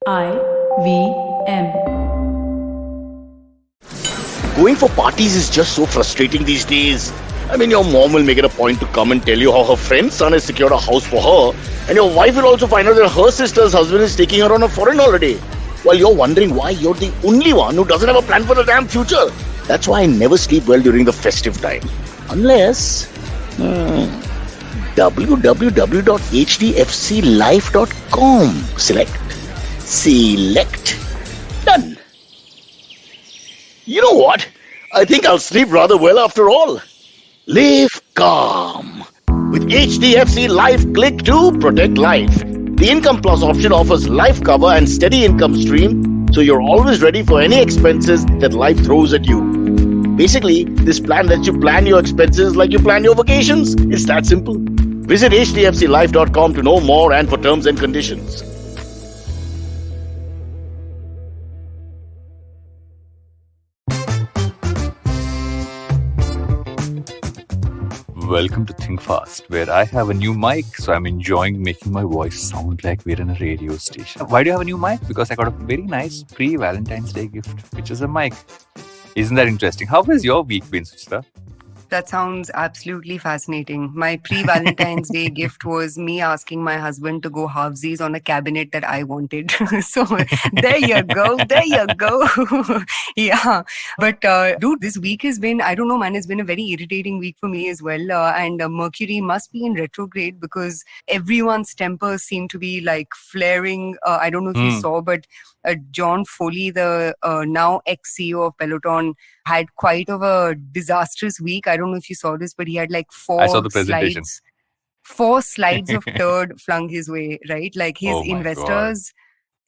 IVM. Going for parties is just so frustrating these days. I mean, your mom will make it a point to come and tell you how her friend's son has secured a house for her, and your wife will also find out that her sister's husband is taking her on a foreign holiday. While you're wondering why you're the only one who doesn't have a plan for the damn future. That's why I never sleep well during the festive time. Unless... www.hdfclife.com. Select. Done. You know what? I think I'll sleep rather well after all. Live calm. With HDFC Life, click to protect life. The Income Plus option offers life cover and steady income stream, so you're always ready for any expenses that life throws at you. Basically, this plan lets you plan your expenses like you plan your vacations. It's that simple. Visit hdfclife.com to know more and for terms and conditions. Welcome to Think Fast, where I have a new mic, so I'm enjoying making my voice sound like we're in a radio station. Why do you have a new mic? Because I got a very nice pre-Valentine's Day gift, which is a mic. Isn't that interesting? How has your week been, Suchita? That sounds absolutely fascinating. My pre-Valentine's Day gift was me asking my husband to go halvesies on a cabinet that I wanted. So there you go. Yeah. But dude, this week has been, I don't know, man, it's been a very irritating week for me as well. And Mercury must be in retrograde because everyone's tempers seem to be like flaring. I don't know if you saw, but John Foley, the now ex-CEO of Peloton, had quite of a disastrous week. I don't know if you saw this, but he had like I saw the presentation. Four slides of turd flung his way, right? Like his investors,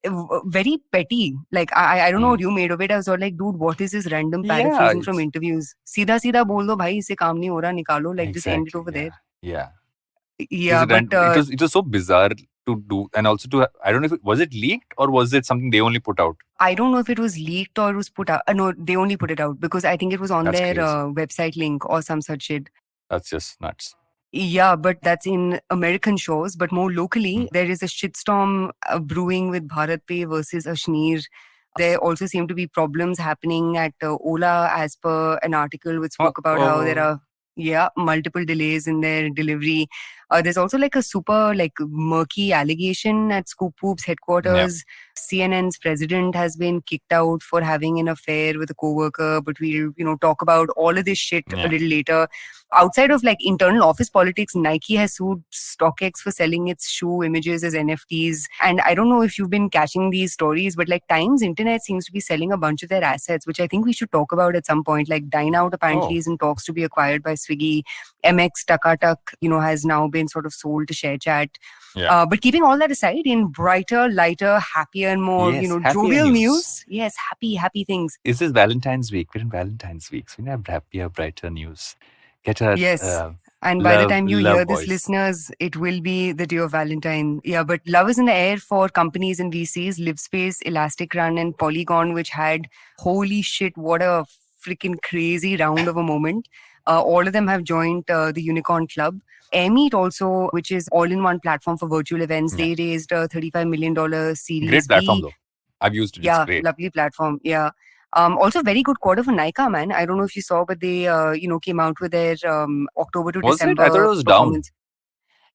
very petty. Like I don't know what you made of it. I was all like, dude, what is this random paraphrasing from interviews? सीधा bol do bhai, isse kaam nahi ho raha, nikalo. Like just end it over there. Yeah. Yeah, but it was so bizarre to do, and also to, I don't know if was it leaked or was it something they only put out? I don't know if it was leaked or it was put out. No, they only put it out because I think it was on That's their crazy. website link or some such shit. That's just nuts. Yeah, but that's in American shows. But more locally, there is a shitstorm brewing with Bharat Pay versus Ashneer. There also seem to be problems happening at Ola, as per an article which spoke about how there are multiple delays in their delivery. There's also like a super murky allegation at Scoop Whoop's headquarters. CNN's president has been kicked out for having an affair with a coworker, but we'll talk about all of this shit a little later. Outside of like internal office politics, Nike has sued StockX for selling its shoe images as NFTs. And I don't know if you've been catching these stories, but like Times Internet seems to be selling a bunch of their assets, which I think we should talk about at some point. Like Dine Out apparently is in talks to be acquired by Swiggy. MX Takatak, has now been sort of sold to ShareChat. But keeping all that aside, in brighter, lighter, happier, and more jovial news. Yes, happy things. Is this Valentine's week? We're in Valentine's week, so we have happier, brighter news. Get her. And by the time you hear this, listeners, it will be the day of Valentine. Yeah, but love is in the air for companies and VCs, LiveSpace, Elastic Run, and Polygon, which had, holy shit, what a freaking crazy round of a moment. All of them have joined the Unicorn Club. AirMeet also, which is all-in-one platform for virtual events, they raised a $35 million Series Great platform, B. though. I've used it. Yeah, it's great. Lovely platform. Yeah. Also, very good quarter for Nykaa, man. I don't know if you saw, but they, came out with their October to December. I thought it was down.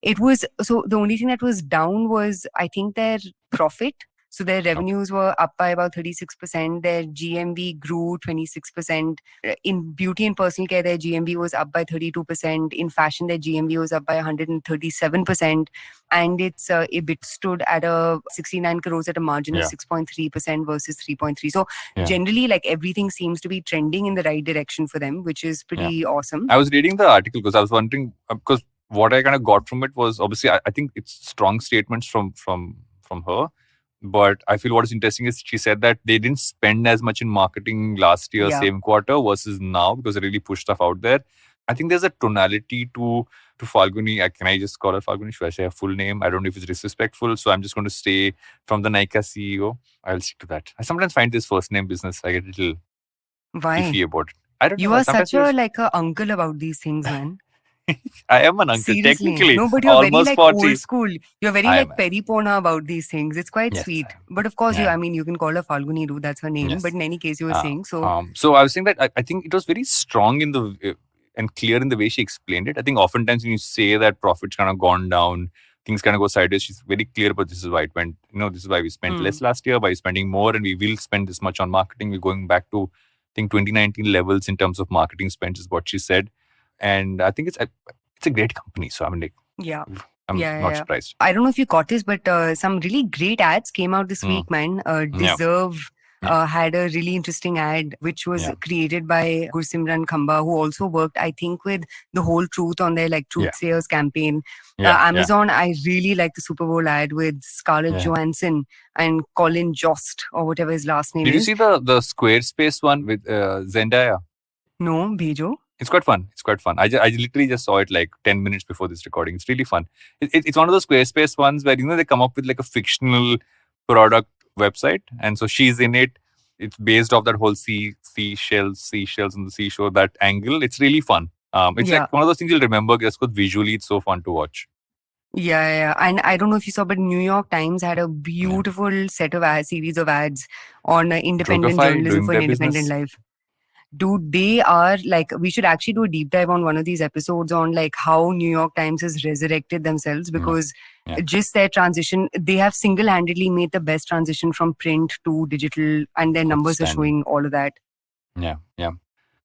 It was, so the only thing that was down was, I think, their profit. So their revenues were up by about 36%. Their GMV grew 26%. In beauty and personal care, their GMV was up by 32%. In fashion, their GMV was up by 137%. And its EBIT stood at 69 crores at a margin of 6.3% versus 3.3%. So generally, like everything seems to be trending in the right direction for them, which is pretty awesome. I was reading the article because I was wondering, because what I kind of got from it was, obviously, I think it's strong statements from her. But I feel what is interesting is she said that they didn't spend as much in marketing last year, same quarter versus now, because they really pushed stuff out there. I think there's a tonality to Falguni. Can I just call her Falguni? Should I say her full name? I don't know if it's disrespectful. So I'm just going to stay from the Nykaa CEO. I'll stick to that. I sometimes find this first name business, I get a little iffy about it. I don't know. You are such a uncle about these things, man. I am an uncle, Seriously. technically. No, but you're very Almost like old 40. school. You're very I like am. peripona about these things. It's quite Yes, sweet. I am. But of course, Yeah. you can call her Falguni Ru. That's her name. But Yes. in any case, you were saying so. So I was saying that I think it was very strong in the and clear in the way she explained it. I think oftentimes when you say that profits kind of gone down, things kind of go sideways, she's very clear about this is why it went. This is why we spent less last year, by spending more, and we will spend this much on marketing. We're going back to, I think, 2019 levels in terms of marketing spend is what she said. And I think it's a great company. So I'm like, Yeah. I'm not surprised. I don't know if you caught this, but some really great ads came out this week, man. Deserve had a really interesting ad which was created by Gursimran Khamba, who also worked, I think, with the Whole Truth on their like Truth Sayers campaign. Amazon, I really like the Super Bowl ad with Scarlett Johansson and Colin Jost or whatever his last name Did is. you see the Squarespace one with Zendaya? No, Bhejo. It's quite fun. I literally just saw it like 10 minutes before this recording. It's really fun. It's one of those Squarespace ones where, they come up with like a fictional product website. And so she's in it. It's based off that whole seashells on the seashore, that angle. It's really fun. It's like one of those things you'll remember just because visually it's so fun to watch. Yeah. And I don't know if you saw, but New York Times had a beautiful set of series of ads on independent journalism for an independent life. Dude, they are like, we should actually do a deep dive on one of these episodes on like how New York Times has resurrected themselves, because just their transition, they have single-handedly made the best transition from print to digital, and their numbers are showing all of that. Yeah.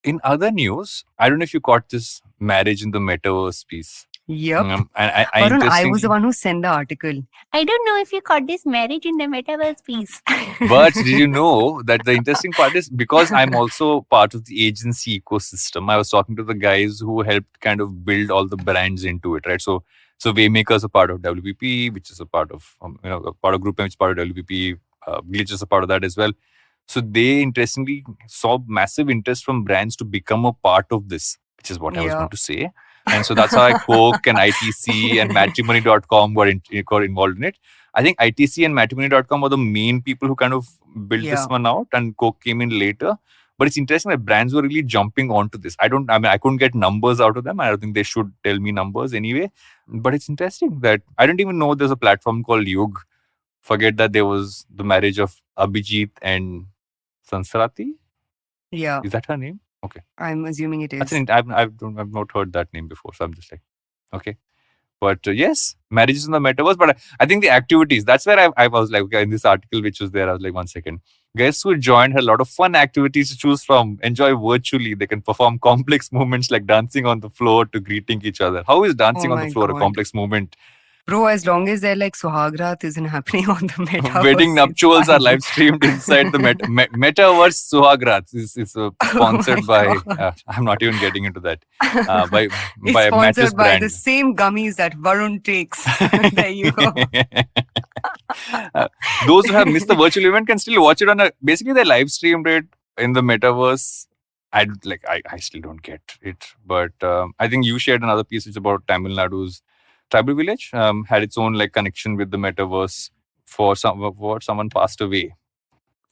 In other news, I don't know if you caught this marriage in the metaverse piece. Yep. And Varun, I was the one who sent the article. I don't know if you caught this marriage in the metaverse piece. But did you know that the interesting part is, because I'm also part of the agency ecosystem, I was talking to the guys who helped kind of build all the brands into it, right? So Waymaker's a part of WPP, which is a part of, a part of Group M, which is part of WPP. Glitch is a part of that as well. So they interestingly saw massive interest from brands to become a part of this, which is what I was going to say. And so that's how Coke and ITC and Matrimony.com got involved in it. I think ITC and Matrimony.com were the main people who kind of built this one out, and Coke came in later. But it's interesting that brands were really jumping onto this. I couldn't get numbers out of them. I don't think they should tell me numbers anyway. But it's interesting that I didn't even know there's a platform called Yug. Forget that there was the marriage of Abhijit and Sansrati. Yeah. Is that her name? Okay. I'm assuming it is. I've not heard that name before, so I'm just like, okay. But yes, marriages in the metaverse. But I think the activities, that's where I was like, okay, in this article which was there, I was like, 1 second. Guests who joined had a lot of fun activities to choose from. Enjoy virtually. They can perform complex movements like dancing on the floor to greeting each other. How is dancing on the floor a complex movement? Bro, as long as they're like Suhagrat isn't happening on the metaverse. Wedding nuptials are live streamed inside the metaverse. Suhagrats is sponsored by. I'm not even getting into that. By a mattress brand. The same gummies that Varun takes. There you go. Those who have missed the virtual event can still watch it on basically they live streamed it in the metaverse. I still don't get it, but I think you shared another piece. It's about Tamil Nadu's tribal village had its own like connection with the metaverse for someone passed away.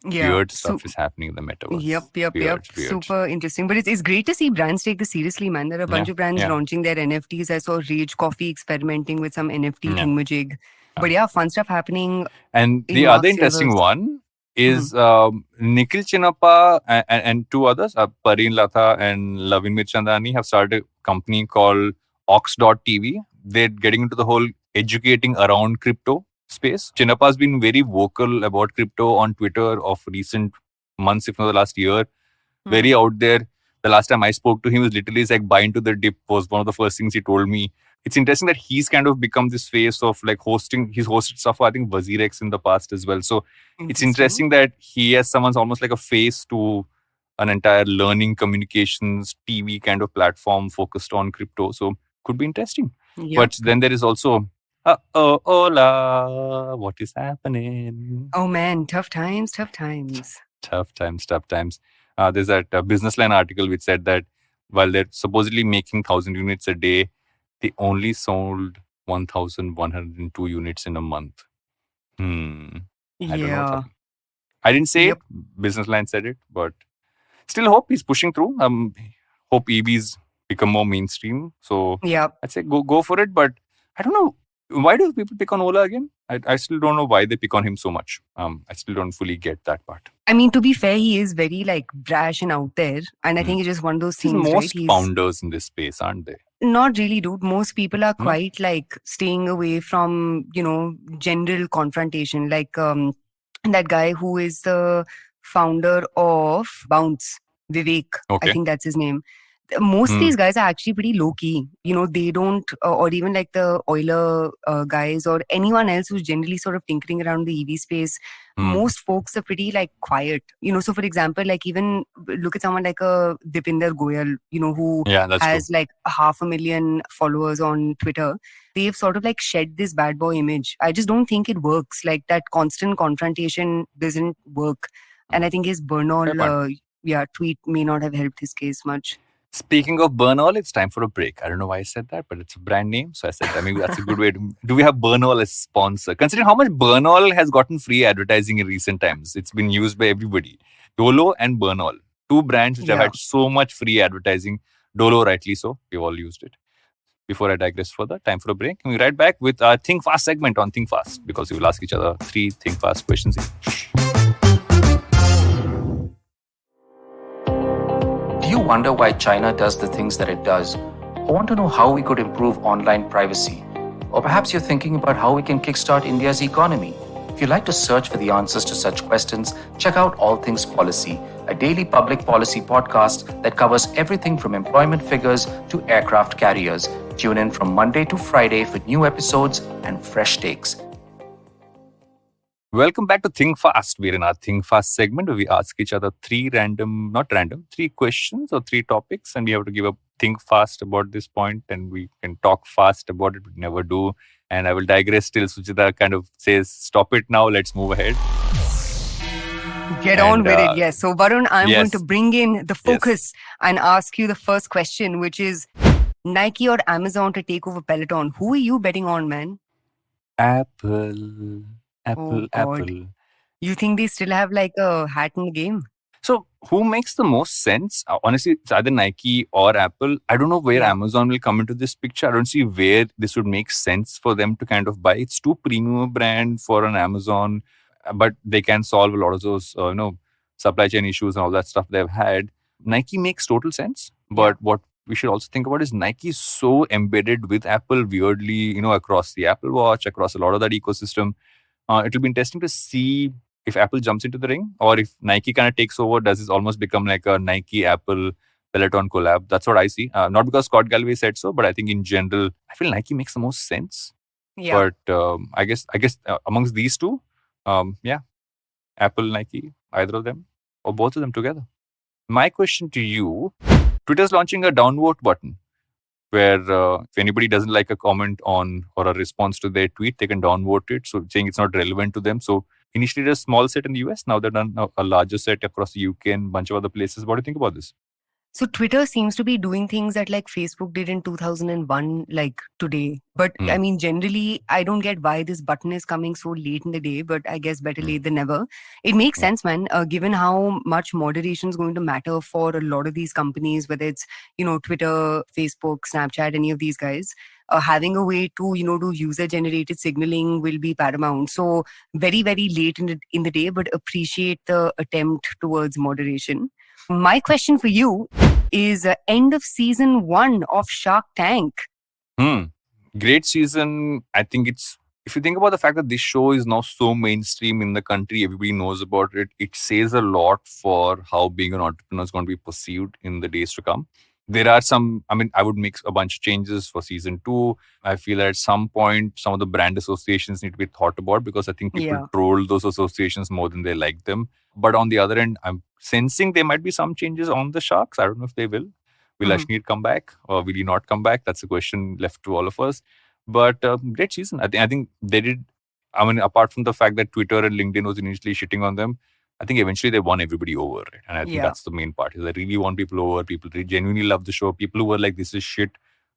Yeah. Weird stuff is happening in the metaverse. Yep. Weird. Super interesting. But it's great to see brands take this seriously, man. There are a bunch of brands launching their NFTs. I saw Rage Coffee experimenting with some NFT thingamajig. But fun stuff happening. And the other interesting one is Nikhil Chinnappa and two others, Pareen Latha and Lavin Mirchandani, have started a company called Ox.tv. They're getting into the whole educating around crypto space. Chinnappa has been very vocal about crypto on Twitter of recent months, if not the last year. Very out there. The last time I spoke to him was literally like buy into the dip was one of the first things he told me. It's interesting that he's kind of become this face of like hosting. He's hosted stuff for, I think, WazirX in the past as well. So it's interesting that he has someone's almost like a face to an entire learning communications TV kind of platform focused on crypto. So could be interesting. Yep. But then there is also, hola, what is happening? Oh man, tough times. Tough times. There's that Business Line article which said that while they're supposedly making 1,000 units a day, they only sold 1,102 units in a month. I don't know. I didn't say it. Business Line said it, but still hope he's pushing through. Hope EVs become more mainstream. So Yeah. I'd say go for it. But I don't know, why do people pick on Ola again? I still don't know why they pick on him so much. I still don't fully get that part. I mean, to be fair, he is very like brash and out there. And I Hmm. think it's just one of those There's things, right? most founders in this space, aren't they? Not really, dude. Most people are No? quite like staying away from, general confrontation. Like that guy who is the founder of Bounce, Vivek, I Okay. think that's his name. Most of Hmm. these guys are actually pretty low key. They don't, or even like the Euler guys or anyone else who's generally sort of tinkering around the EV space. Hmm. Most folks are pretty like quiet. So for example, like even look at someone like a Dipinder Goyal, who Yeah, that's has true. like 500,000 followers on Twitter. They've sort of like shed this bad boy image. I just don't think it works. Like that constant confrontation doesn't work. And I think his Fair Bernal point. tweet may not have helped his case much. Speaking of Bernal, it's time for a break. I don't know why I said that, but it's a brand name. So I said that. Maybe that's a good way to... Do we have Bernal as sponsor? Considering how much Bernal has gotten free advertising in recent times, it's been used by everybody. Dolo and Bernal, two brands which have had so much free advertising. Dolo, rightly so. We've all used it. Before I digress further, time for a break. We'll be right back with our Think Fast segment on Think Fast, because we will ask each other 3 Think Fast questions each. Do you wonder why China does the things that it does? Or want to know how we could improve online privacy? Or perhaps you're thinking about how we can kickstart India's economy. If you'd like to search for the answers to such questions, check out All Things Policy, a daily public policy podcast that covers everything from employment figures to aircraft carriers. Tune in from Monday to Friday for new episodes and fresh takes. Welcome back to Think Fast. We're in our Think Fast segment where we ask each other 3 questions or 3 topics, and we have to give a think fast about this point, and we can talk fast about it, but never do. And I will digress till Suchita kind of says, stop it now, let's move ahead. Get on with it, yes. So Varun, I'm going to bring in the focus and ask you the first question, which is Nike or Amazon to take over Peloton. Who are you betting on, man? Apple. Oh, God. You think they still have like a hat in the game? So who makes the most sense? Honestly, it's either Nike or Apple. I don't know where Amazon will come into this picture. I don't see where this would make sense for them to kind of buy. It's too premium a brand for an Amazon, but they can solve a lot of those, supply chain issues and all that stuff they've had. Nike makes total sense. But what we should also think about is Nike is so embedded with Apple weirdly, across the Apple Watch, across a lot of that ecosystem. It'll be interesting to see if Apple jumps into the ring, or if Nike kind of takes over. Does this almost become like a Nike Apple Peloton collab? That's what I see. Not because Scott Galloway said so, but I think in general, I feel Nike makes the most sense. Yeah. But I guess amongst these two, Apple, Nike, either of them or both of them together. My question to you: Twitter's launching a downvote button, where if anybody doesn't like a comment on or a response to their tweet, they can downvote it, so saying it's not relevant to them. So initially it was a small set in the US, now they've done a larger set across the UK and a bunch of other places. What do you think about this? So Twitter seems to be doing things that like Facebook did in 2001, like today. But I mean, generally, I don't get why this button is coming so late in the day, but I guess better late than never. It makes sense, man, given how much moderation is going to matter for a lot of these companies, whether it's, Twitter, Facebook, Snapchat, any of these guys. Having a way to, do user-generated signaling will be paramount. So very, very late in the day, but appreciate the attempt towards moderation. My question for you is end of season 1 of Shark Tank. Great season. I think if you think about the fact that this show is now so mainstream in the country, everybody knows about it, it says a lot for how being an entrepreneur is going to be perceived in the days to come. There are I would make a bunch of changes for season 2. I feel that at some point, some of the brand associations need to be thought about, because I think people troll those associations more than they like them. But on the other end, I'm sensing there might be some changes on the Sharks. I don't know if they will. Will Ashneer come back or will he not come back? That's a question left to all of us. But great season. I think they did. Apart from the fact that Twitter and LinkedIn was initially shitting on them, I think eventually they won everybody over. Right? And I think that's the main part. Is they really won people over. People really genuinely love the show. People who were like, this is shit,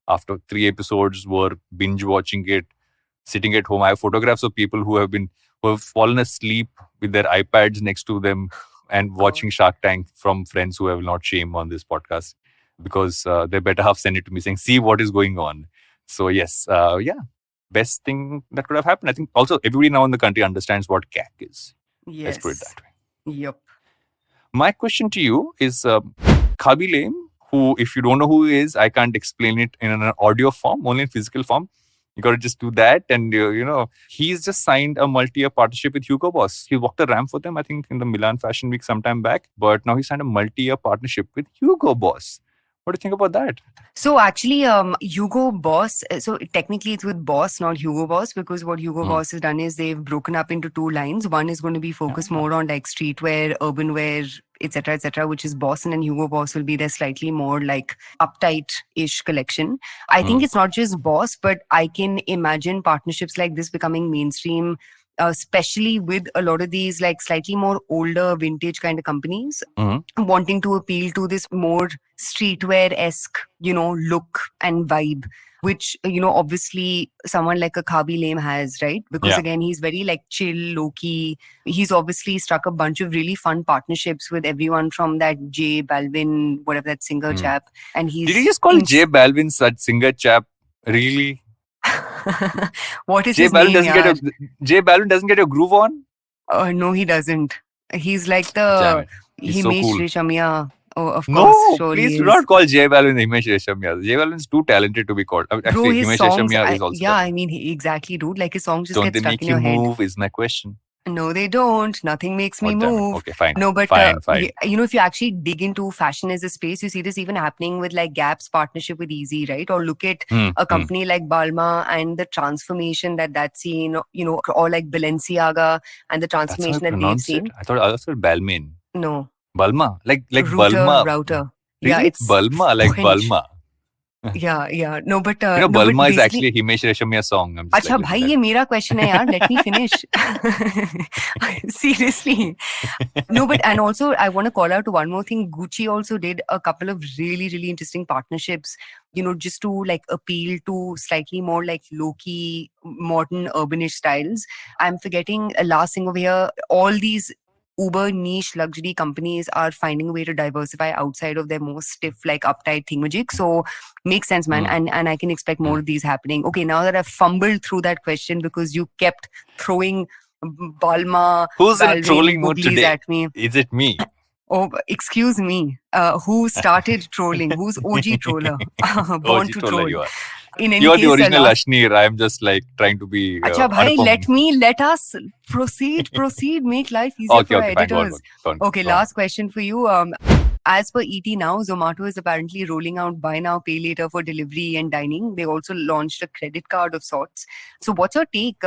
after 3 episodes were binge watching it, sitting at home. I have photographs of people who have fallen asleep with their iPads next to them and watching Shark Tank from friends who have not shame on this podcast. because their better half sent it to me saying, see what is going on. So yes, best thing that could have happened. I think also everybody now in the country understands what CAC is. Let's put it that way. Yep. My question to you is Khabi Lame, who, if you don't know who he is, I can't explain it in an audio form, only in physical form. You got to just do that. And, he's just signed a multi-year partnership with Hugo Boss. He walked the ramp for them, I think, in the Milan Fashion Week sometime back. But now he signed a multi-year partnership with Hugo Boss. What do you think about that? So actually, Hugo Boss, so technically it's with Boss, not Hugo Boss, because what Hugo Boss has done is they've broken up into two lines. One is going to be focused more on like streetwear, urban wear, etc., which is Boss, and then Hugo Boss will be their slightly more like uptight-ish collection. I think it's not just Boss, but I can imagine partnerships like this becoming mainstream, especially with a lot of these like slightly more older vintage kind of companies wanting to appeal to this more streetwear-esque, look and vibe, which, obviously someone like a Khabi Lame has, right? Because again, he's very like chill, low-key. He's obviously struck a bunch of really fun partnerships with everyone from that J Balvin, whatever that singer chap. And he's... Did he just call J Balvin such singer chap? Really? What is his name? J Balvin doesn't get your groove on? No, he doesn't. He's like Damn it. He's so Himesh cool. Reshammiya. Oh, of course. No, surely please he do is. not call J Balvin Himesh Reshammiya. J Balvin is too talented to be called. Bro, Actually, his Himesh songs, Reshammiya is also talented. I mean, exactly, dude. Like his songs just Don't get they stuck make in you your head. move is my question. No, they don't. Nothing makes me Oh, damn it. move. Okay, fine. No, but Fine. if you actually dig into fashion as a space, you see this even happening with like Gap's partnership with Easy, right? Or look at a company like Balmain and the transformation that's seen, or like Balenciaga and the That's how I transformation that they've pronounce it. seen. I thought I was Balmain. No, Balma? Like Router. Balma. Yeah, Really? it's Balma, like French. Balma. Yeah. No, but Balma is basically, actually a Himesh Reshammiya song. I'm just अच्छा like, भाई ये मेरा question है यार. Let me finish. Seriously. No, but and also I want to call out one more thing. Gucci also did a couple of really, really interesting partnerships, just to like appeal to slightly more like low-key, modern, urbanish styles. I'm forgetting a last thing over here. All these uber niche luxury companies are finding a way to diversify outside of their more stiff, like uptight thingamajig. So makes sense, man. And I can expect more of these happening. Okay, now that I've fumbled through that question because you kept throwing Balma, who's in a Balvin, trolling mood googlies today? at me. Is it me? Oh, excuse me. Who started trolling? Who's OG troller? Born OG to troller troll. you are. In any You're case, the original Ashneer. I'm just like trying to be. Acha bhai, Anupam. let us proceed. Make life easier for our Okay, fine. Go editors. on. Okay, last question for you. As per ET now, Zomato is apparently rolling out buy now, pay later for delivery and dining. They also launched a credit card of sorts. So what's your take?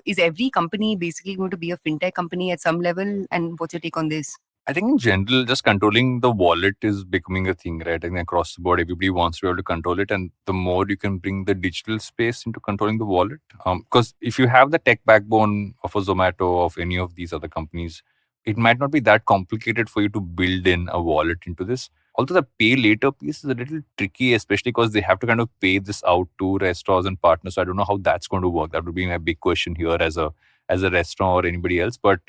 Is every company basically going to be a fintech company at some level? And what's your take on this? I think in general, just controlling the wallet is becoming a thing, right? I think across the board, everybody wants to be able to control it. And the more you can bring the digital space into controlling the wallet, because if you have the tech backbone of a Zomato, of any of these other companies, it might not be that complicated for you to build in a wallet into this. Although the pay later piece is a little tricky, especially because they have to kind of pay this out to restaurants and partners. So I don't know how that's going to work. That would be my big question here as a restaurant or anybody else. But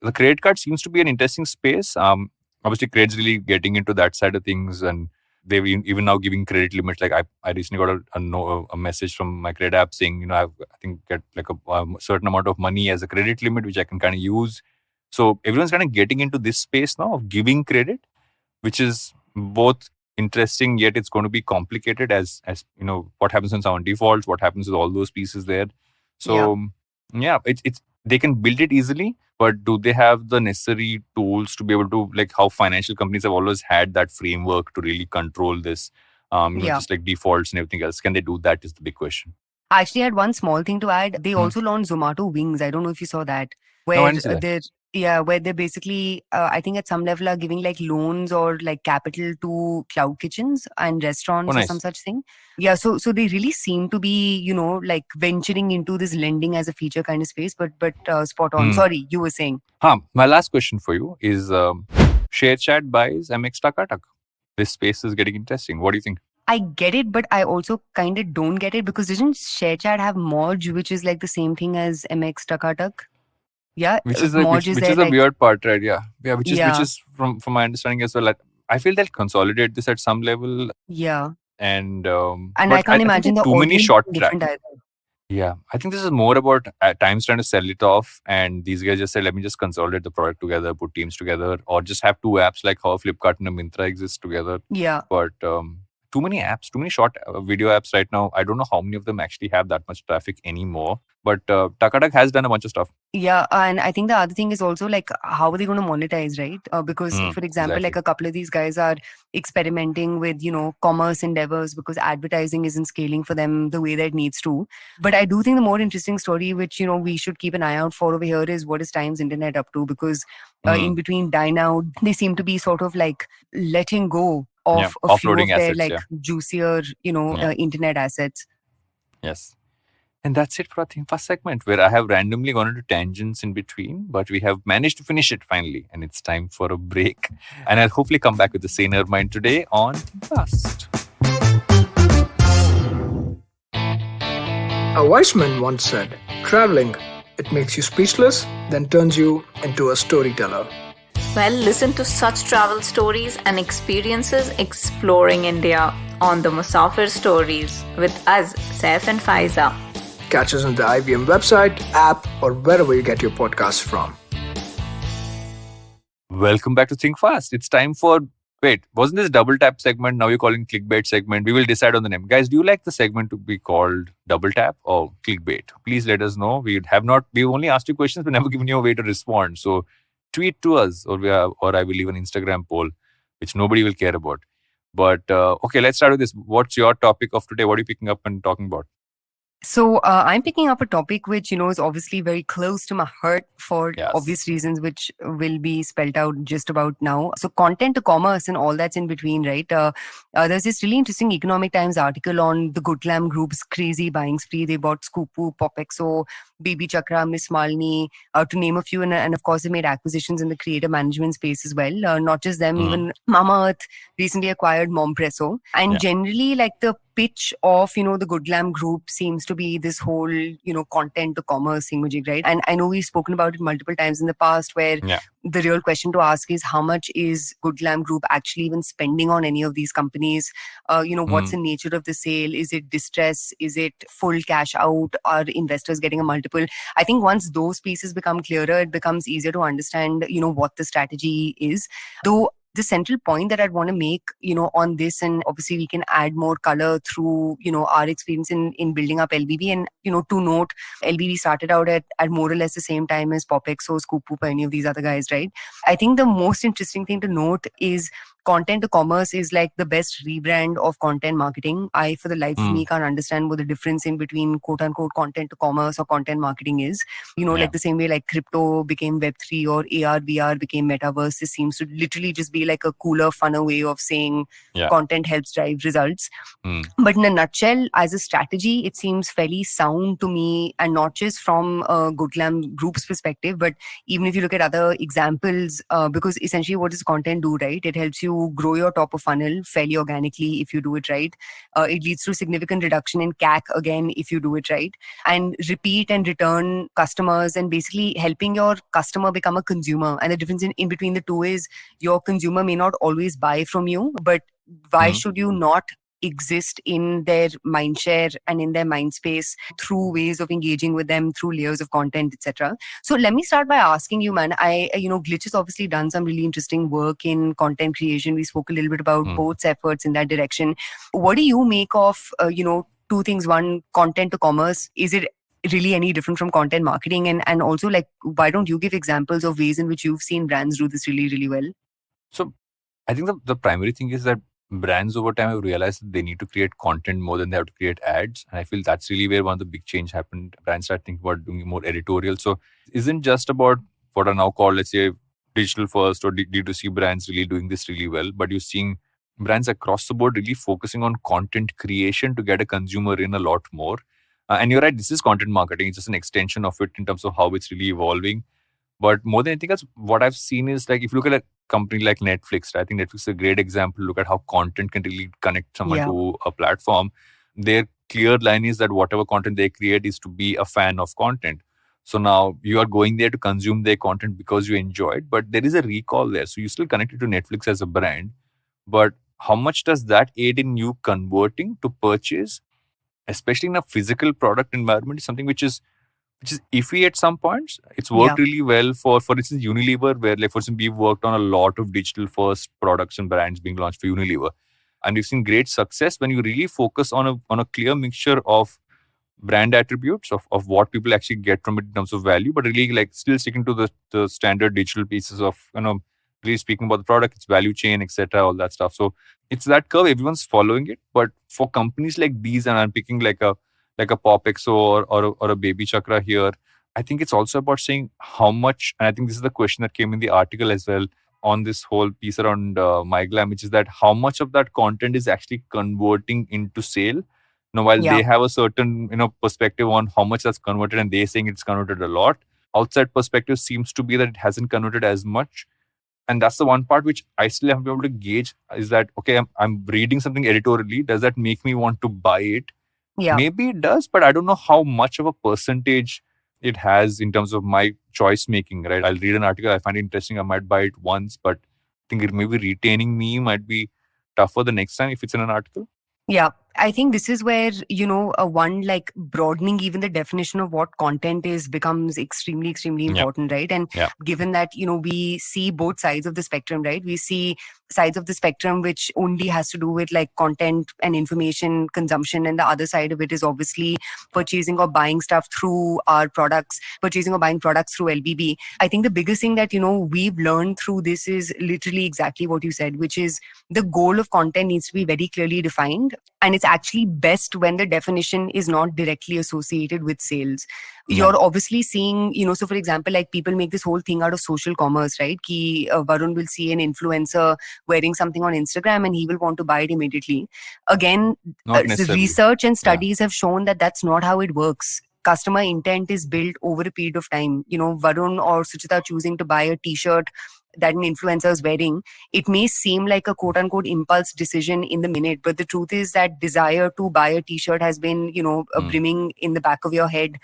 the credit card seems to be an interesting space. Obviously, credit's really getting into that side of things, and they've even now giving credit limits. Like I recently got a message from my credit app saying, I think get like a certain amount of money as a credit limit, which I can kind of use. So everyone's kind of getting into this space now of giving credit, which is both interesting, yet it's going to be complicated as what happens when someone defaults, what happens with all those pieces there. So it's they can build it easily, but do they have the necessary tools to be able to, like how financial companies have always had that framework to really control this, just like defaults and everything else? Can they do that is the big question. I actually had one small thing to add. They also launched Zomato Wings. I don't know if you saw that. Where I didn't see that. where they basically, I think at some level are giving like loans or like capital to cloud kitchens and restaurants or some such thing. Yeah, so they really seem to be, like venturing into this lending as a feature kind of space, but spot on. Sorry, you were saying. My last question for you is ShareChat buys MX Takatak. This space is getting interesting. What do you think? I get it, but I also kind of don't get it because doesn't ShareChat have Merge, which is like the same thing as MX Takatak? Yeah, which is the weird part, right? Yeah. Which is from my understanding as well. Like, I feel they'll consolidate this at some level. Yeah. And And but I can't think imagine there the are too many audience short being tracks. different either. Yeah, I think this is more about Times trying to sell it off, and these guys just said, let me just consolidate the product together, put teams together, or just have two apps like how Flipkart and Myntra exist together. Yeah. But too many apps, too many short video apps right now. I don't know how many of them actually have that much traffic anymore. But Takatak has done a bunch of stuff. Yeah, and I think the other thing is also like, how are they going to monetize, right? Because, for example, exactly. like a couple of these guys are experimenting with, commerce endeavors because advertising isn't scaling for them the way that it needs to. But I do think the more interesting story, which, we should keep an eye out for over here is what is Times Internet up to? Because in between Dine Out, they seem to be sort of like letting go of a few offloading of their assets, like juicier, internet assets. Yes. And that's it for our Think Fast segment, where I have randomly gone into tangents in between, but we have managed to finish it finally. And it's time for a break. And I'll hopefully come back with a saner mind today on Think Fast. A wise man once said, traveling, it makes you speechless, then turns you into a storyteller. Well, listen to such travel stories and experiences exploring India on the Musafir Stories with us, Saif and Faiza. Catch us on the IVM website, app, or wherever you get your podcasts from. Welcome back to Think Fast. It's time for... Wait, wasn't this double tap segment? Now you're calling clickbait segment. We will decide on the name. Guys, do you like the segment to be called double tap or clickbait? Please let us know. We've only asked you questions, but never given you a way to respond. So tweet to us, or I will leave an Instagram poll, which nobody will care about. But okay, let's start with this. What's your topic of today? What are you picking up and talking about? So I'm picking up a topic which, is obviously very close to my heart for Yes. obvious reasons, which will be spelled out just about now. So content to commerce and all that's in between, right? There's this really interesting Economic Times article on the Good Glam Group's crazy buying spree. They bought Scoopoo, Popexo, Baby Chakra, Miss Malini, to name a few. And of course, they made acquisitions in the creative management space as well. Not just them, even Mama Earth recently acquired Mompresso. And generally, like the pitch of, the Good Glam Group seems to be this whole, content to commerce thing, right? And I know we've spoken about it multiple times in the past where the real question to ask is how much is Good Glam Group actually even spending on any of these companies? What's the nature of the sale? Is it distress? Is it full cash out? Are investors getting a multiple? I think once those pieces become clearer, it becomes easier to understand, what the strategy is. Though the central point that I'd want to make, on this, and obviously we can add more color through, our experience in building up LBB. And, to note, LBB started out at more or less the same time as Popexo, Scoopoo, any of these other guys, right? I think the most interesting thing to note is content to commerce is like the best rebrand of content marketing. I, for the life of me, can't understand what the difference in between quote unquote content to commerce or content marketing is. Like the same way like crypto became Web3 or AR, VR became metaverse. This seems to literally just be like a cooler, funner way of saying content helps drive results. But in a nutshell, as a strategy, it seems fairly sound to me, and not just from a Good Glam Group's perspective, but even if you look at other examples, because essentially what does content do, right? It helps you grow your top of funnel fairly organically if you do it right. It leads to significant reduction in CAC again if you do it right, and repeat and return customers, and basically helping your customer become a consumer. And the difference in between the two is your consumer may not always buy from you, but why should you not exist in their mindshare and in their mind space through ways of engaging with them through layers of content, etc. So let me start by asking you, man. Glitch has obviously done some really interesting work in content creation. We spoke a little bit about both efforts in that direction. What do you make of, two things? One, content to commerce. Is it really any different from content marketing? And also, like, why don't you give examples of ways in which you've seen brands do this really, really well? So I think the primary thing is that brands over time have realized that they need to create content more than they have to create ads. And I feel that's really where one of the big change happened. Brands start thinking about doing more editorial. So it isn't just about what are now called, let's say, digital first or D2C brands really doing this really well, but you're seeing brands across the board really focusing on content creation to get a consumer in a lot more. And you're right, this is content marketing. It's just an extension of it in terms of how it's really evolving. But more than anything else, what I've seen is like, if you look at a company like Netflix, I think Netflix is a great example. Look at how content can really connect someone to a platform. Their clear line is that whatever content they create is to be a fan of content. So now you are going there to consume their content because you enjoy it, but there is a recall there. So you still connected to Netflix as a brand. but how much does that aid in you converting to purchase, especially in a physical product environment, is something which is iffy at some points. It's worked really well for instance, Unilever, where like for instance, we've worked on a lot of digital first products and brands being launched for Unilever. And we've seen great success when you really focus on a clear mixture of brand attributes of what people actually get from it in terms of value, but really like still sticking to the standard digital pieces of, really speaking about the product, its value chain, etc., all that stuff. So it's that curve, everyone's following it. But for companies like these, and I'm picking like a PopXO or a Baby Chakra here, I think it's also about saying how much, and I think this is the question that came in the article as well on this whole piece around MyGlam, which is that how much of that content is actually converting into sale. While they have a certain perspective on how much that's converted, and they're saying it's converted a lot, outside perspective seems to be that it hasn't converted as much. And that's the one part which I still haven't been able to gauge, is that, okay, I'm reading something editorially. Does that make me want to buy it? Yeah. Maybe it does, but I don't know how much of a percentage it has in terms of my choice making, right? I'll read an article, I find it interesting, I might buy it once, but I think it maybe retaining me might be tougher the next time if it's in an article. Yeah, I think this is where, one like broadening even the definition of what content is becomes extremely, extremely important, right? And given that, we see both sides of the spectrum, right? We see sides of the spectrum which only has to do with like content and information consumption, and the other side of it is obviously purchasing or buying stuff through our products, purchasing or buying products through LBB. I think the biggest thing that, we've learned through this is literally exactly what you said, which is the goal of content needs to be very clearly defined. And it's actually best when the definition is not directly associated with sales. You're obviously seeing, so for example, like people make this whole thing out of social commerce, right? Ki Varun will see an influencer wearing something on Instagram and he will want to buy it immediately. Again, the research and studies have shown that that's not how it works. Customer intent is built over a period of time. Varun or Suchita choosing to buy a t-shirt that an influencer is wearing, it may seem like a quote unquote impulse decision in the minute, but the truth is that desire to buy a t-shirt has been, brimming in the back of your head,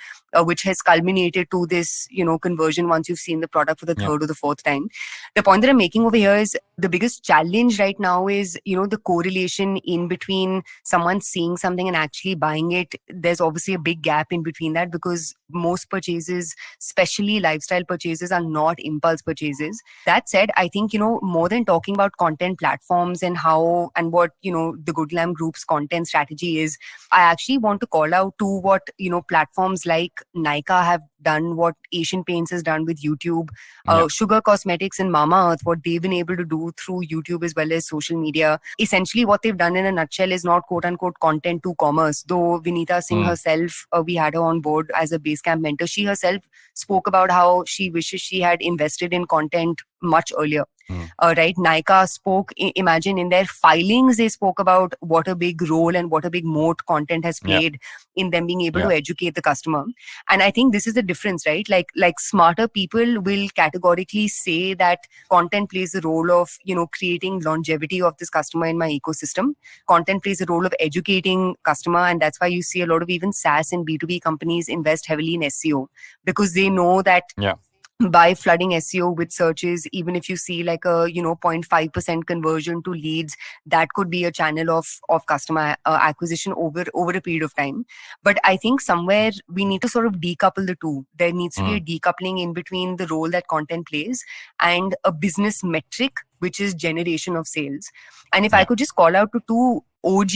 which has culminated to this, conversion once you've seen the product for the third or the fourth time. The point that I'm making over here is the biggest challenge right now is, the correlation in between someone seeing something and actually buying it. There's obviously a big gap in between that, because most purchases, especially lifestyle purchases, are not impulse purchases. That said, I think, more than talking about content platforms and how and what, the Good Glam Group's content strategy is, I actually want to call out to what, platforms like Nykaa have done, what Asian Paints has done with YouTube, Sugar Cosmetics and Mamaearth, what they've been able to do through YouTube as well as social media. Essentially, what they've done in a nutshell is not quote unquote content to commerce. Though Vinita Singh herself, we had her on board as a Basecamp mentor. She herself spoke about how she wishes she had invested in content much earlier. Right? Nykaa spoke, imagine in their filings, they spoke about what a big role and what a big moat content has played in them being able to educate the customer. And I think this is the difference, right? Like smarter people will categorically say that content plays the role of, creating longevity of this customer in my ecosystem. Content plays a role of educating customer. And that's why you see a lot of even SaaS and B2B companies invest heavily in SEO, because they know that by flooding SEO with searches, even if you see like a 0.5% conversion to leads, that could be a channel of customer acquisition over a period of time. But I think somewhere we need to sort of decouple the two. There needs to be a decoupling in between the role that content plays and a business metric, which is generation of sales. And if I could just call out to two OG,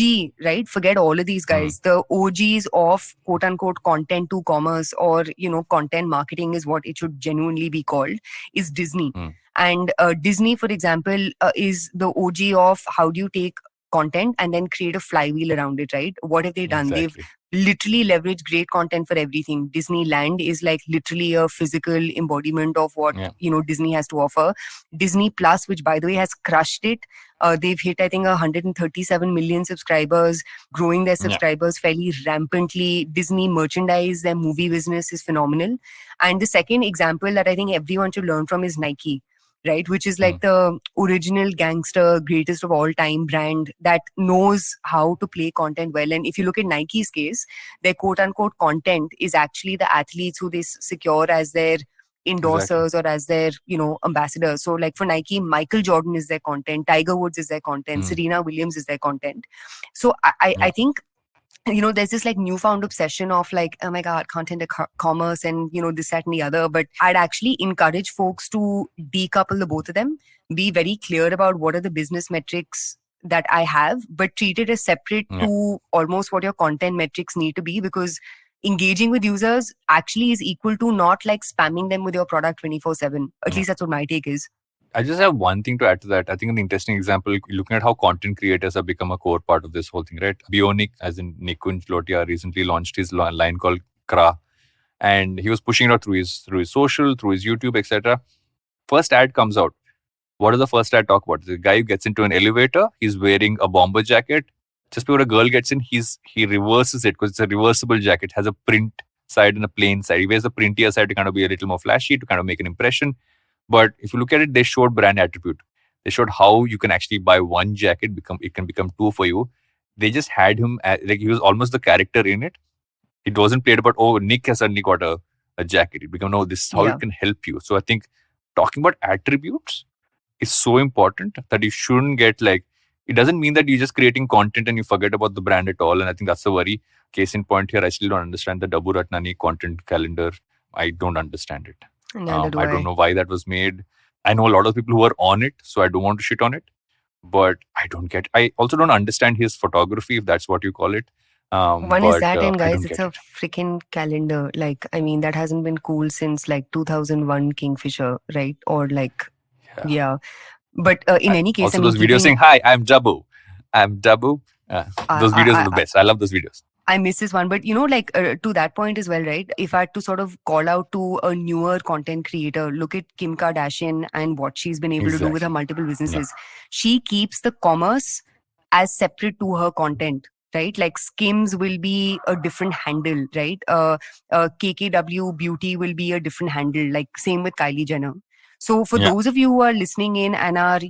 right? Forget all of these guys. The OGs of quote unquote content to commerce, or, content marketing is what it should genuinely be called, is Disney. And Disney, for example, is the OG of how do you take content and then create a flywheel around it, right? What have they done? They've literally leveraged great content for everything. Disneyland is like literally a physical embodiment of what, Disney has to offer. Disney Plus, which by the way has crushed it. They've hit, I think, 137 million subscribers, growing their subscribers fairly rampantly. Disney merchandise, their movie business is phenomenal. And the second example that I think everyone should learn from is Nike, right? Which is like the original gangster, greatest of all time brand that knows how to play content well. And if you look at Nike's case, their quote unquote content is actually the athletes who they secure as their endorsers or as their, ambassadors. So like for Nike, Michael Jordan is their content, Tiger Woods is their content, Serena Williams is their content. So I think, there's this like newfound obsession of like, oh my God, content commerce and, this, that, and the other. But I'd actually encourage folks to decouple the both of them, be very clear about what are the business metrics that I have, but treat it as separate to almost what your content metrics need to be, because engaging with users actually is equal to not like spamming them with your product 24/7. At least that's what my take is. I just have one thing to add to that. I think an interesting example, looking at how content creators have become a core part of this whole thing, right? Bionic, as in Nikunj Lotia, recently launched his line called Kra, and he was pushing it out through his social, through his YouTube, etc. First ad comes out. What does the first ad talk about? The guy who gets into an elevator, he's wearing a bomber jacket. Just before a girl gets in, he reverses it because it's a reversible jacket. It has a print side and a plain side. He wears the printier side to kind of be a little more flashy, to kind of make an impression. But if you look at it, they showed brand attribute. They showed how you can actually buy one jacket, it can become two for you. They just had him, like he was almost the character in it. It wasn't played about, oh, Nick has suddenly got a jacket. It became, no, this is how it can help you. So I think talking about attributes is so important that you shouldn't get like, it doesn't mean that you're just creating content and you forget about the brand at all. And I think that's the worry. Case in point here, I still don't understand the Dabu Ratnani content calendar. I don't understand it. I don't know why that was made. I know a lot of people who are on it, so I don't want to shit on it. But I also don't understand his photography, if that's what you call it. One is that, and guys, it's a freaking calendar. Like, I mean, that hasn't been cool since like 2001 Kingfisher, right? Or like, yeah. But in any case, also those videos saying, "Hi, I'm Dabu. I'm Dabu." Those videos are the best. I love those videos. I miss this one, but to that point as well, right? If I had to sort of call out to a newer content creator, look at Kim Kardashian and what she's been able to do with her multiple businesses. Yeah. She keeps the commerce as separate to her content, right? Like Skims will be a different handle, right? KKW Beauty will be a different handle, like same with Kylie Jenner. So for those of you who are listening in and are,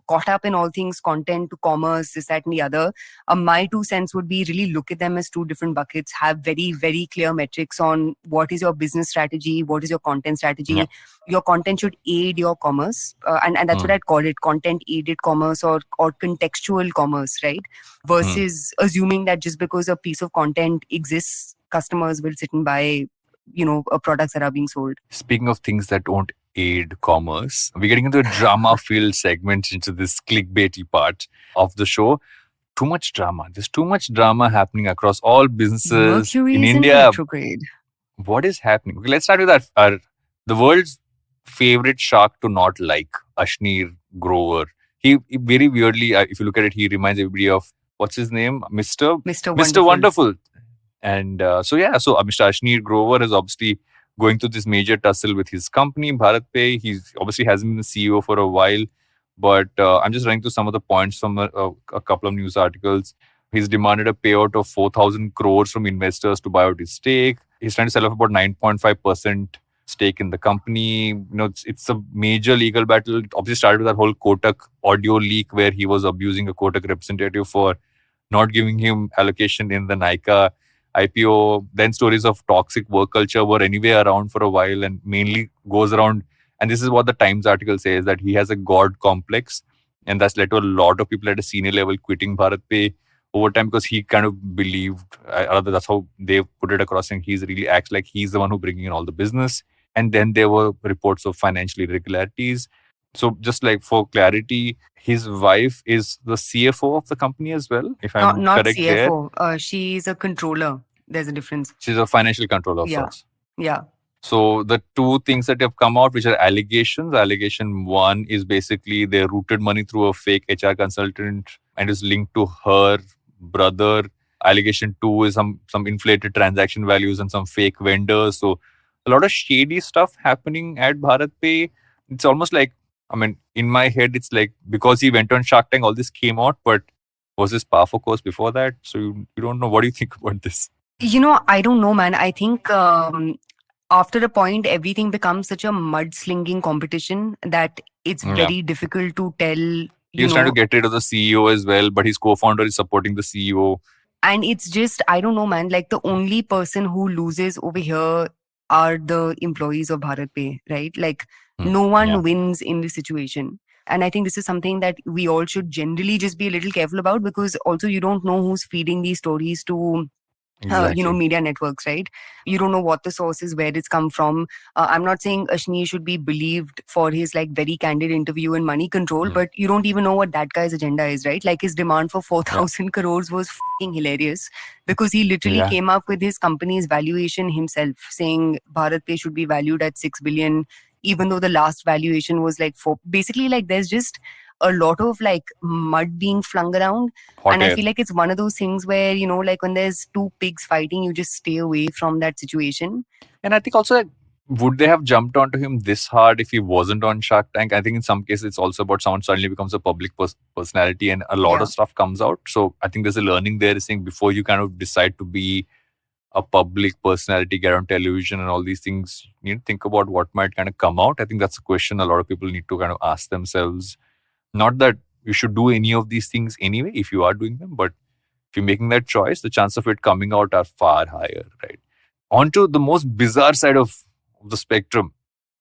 caught up in all things content to commerce, this, that, and the other, my 2 cents would be really look at them as 2 different buckets, have very, very clear metrics on what is your business strategy, what is your content strategy. Yeah. Your content should aid your commerce. And that's what I'd call it, content aided commerce or contextual commerce, right? Versus assuming that just because a piece of content exists, customers will sit and buy, products that are being sold. Speaking of things that don't aid commerce, we're getting into a drama-filled segment, into this clickbaity part of the show. Too much drama. There's too much drama happening across all businesses. Mercury in is India. In retrograde. What is happening? Okay, let's start with the world's favorite shark to not like, Ashneer Grover. He very weirdly, if you look at it, he reminds everybody of, what's his name? Mr. Wonderful. And so Mr. Ashneer Grover is obviously going through this major tussle with his company, BharatPe. He's obviously hasn't been the CEO for a while, but I'm just running through some of the points from a couple of news articles. He's demanded a payout of 4,000 crores from investors to buy out his stake. He's trying to sell off about 9.5% stake in the company. It's a major legal battle. It obviously started with that whole Kotak audio leak where he was abusing a Kotak representative for not giving him allocation in the Nykaa IPO. Then stories of toxic work culture were anyway around for a while and mainly goes around. And this is what the Times article says, that he has a God complex. And that's led to a lot of people at a senior level quitting BharatPe over time because he kind of believed, that's how they put it across, and he really acts like he's the one who bringing in all the business. And then there were reports of financial irregularities. So just like for clarity, his wife is the CFO of the company as well, if I'm not correct CFO. there. She's a controller. There's a difference. She's a financial controller of sorts. Yeah. So the 2 things that have come out, which are allegations. Allegation 1 is basically they routed money through a fake HR consultant and is linked to her brother. Allegation 2 is some inflated transaction values and some fake vendors. So a lot of shady stuff happening at BharatPe. It's almost like, in my head, it's like because he went on Shark Tank, all this came out, but was this par for course before that? So you don't know. What do you think about this? I don't know, man. I think after a point, everything becomes such a mudslinging competition that it's very difficult to tell. He's trying to get rid of the CEO as well, but his co-founder is supporting the CEO. And it's just, I don't know, man, like the only person who loses over here are the employees of Bharat Pay, right? Like Hmm. no one Yeah. wins in this situation. And I think this is something that we all should generally just be a little careful about, because also you don't know who's feeding these stories to Exactly. media networks, right? You don't know what the source is, where it's come from. I'm not saying Ashni should be believed for his like very candid interview in Money Control, but you don't even know what that guy's agenda is, right? Like his demand for 4,000 crores was fucking hilarious, because he literally Yeah. came up with his company's valuation himself, saying Bharat Pay should be valued at 6 billion, even though the last valuation was like 4. Basically, like there's just a lot of like mud being flung around. Hot And I air. feel like it's one of those things where, like when there's two pigs fighting, you just stay away from that situation. And I think also, like, would they have jumped onto him this hard if he wasn't on Shark Tank? I think in some cases it's also about someone suddenly becomes a public personality and a lot of stuff comes out. So I think there's a learning there, is saying before you kind of decide to be a public personality, get on television and all these things, you need to think about what might kind of come out. I think that's a question a lot of people need to kind of ask themselves. Not that you should do any of these things anyway if you are doing them, but if you're making that choice, the chance of it coming out are far higher, right? Onto the most bizarre side of the spectrum,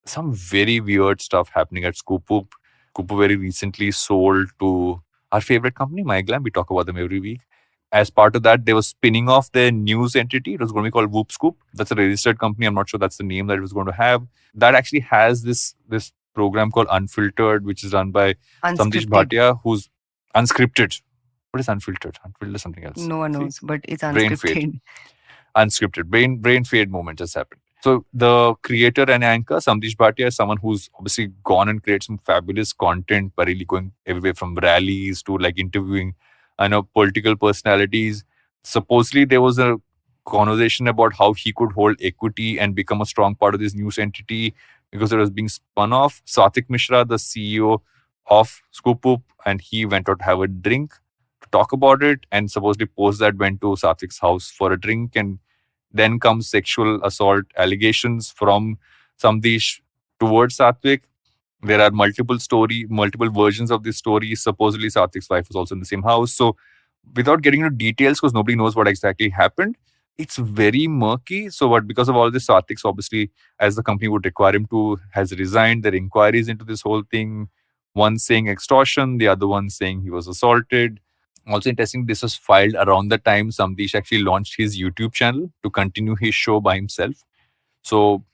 some very weird stuff happening at Scoop. Scoop very recently sold to our favorite company, MyGlam. We talk about them every week. As part of that, they were spinning off their news entity. It was going to be called Whoop Scoop. That's a registered company. I'm not sure that's the name that it was going to have. That actually has this program called Unfiltered, which is run by Samdish Unscripted. Bhatia, who's unscripted. What is Unfiltered? Unfiltered is something else. No one knows, but it's Brain fade. unscripted. Unscripted. Brain fade moment just happened. So the creator and anchor, Samdish Bhatia, is someone who's obviously gone and created some fabulous content by really going everywhere from rallies to like interviewing, political personalities. Supposedly there was a conversation about how he could hold equity and become a strong part of this news entity because it was being spun off. Satvik Mishra, the CEO of Scoop, and he went out to have a drink to talk about it, and supposedly post that went to Satvik's house for a drink, and then comes sexual assault allegations from Samdish towards Satvik. There are multiple versions of this story. Supposedly Satvik's wife was also in the same house. So without getting into details, because nobody knows what exactly happened, it's very murky. So but because of all this, Satvik's obviously, as the company would require him to, has resigned. There are inquiries into this whole thing. One saying extortion, the other one saying he was assaulted. Also interesting, this was filed around the time Samdish actually launched his YouTube channel to continue his show by himself. So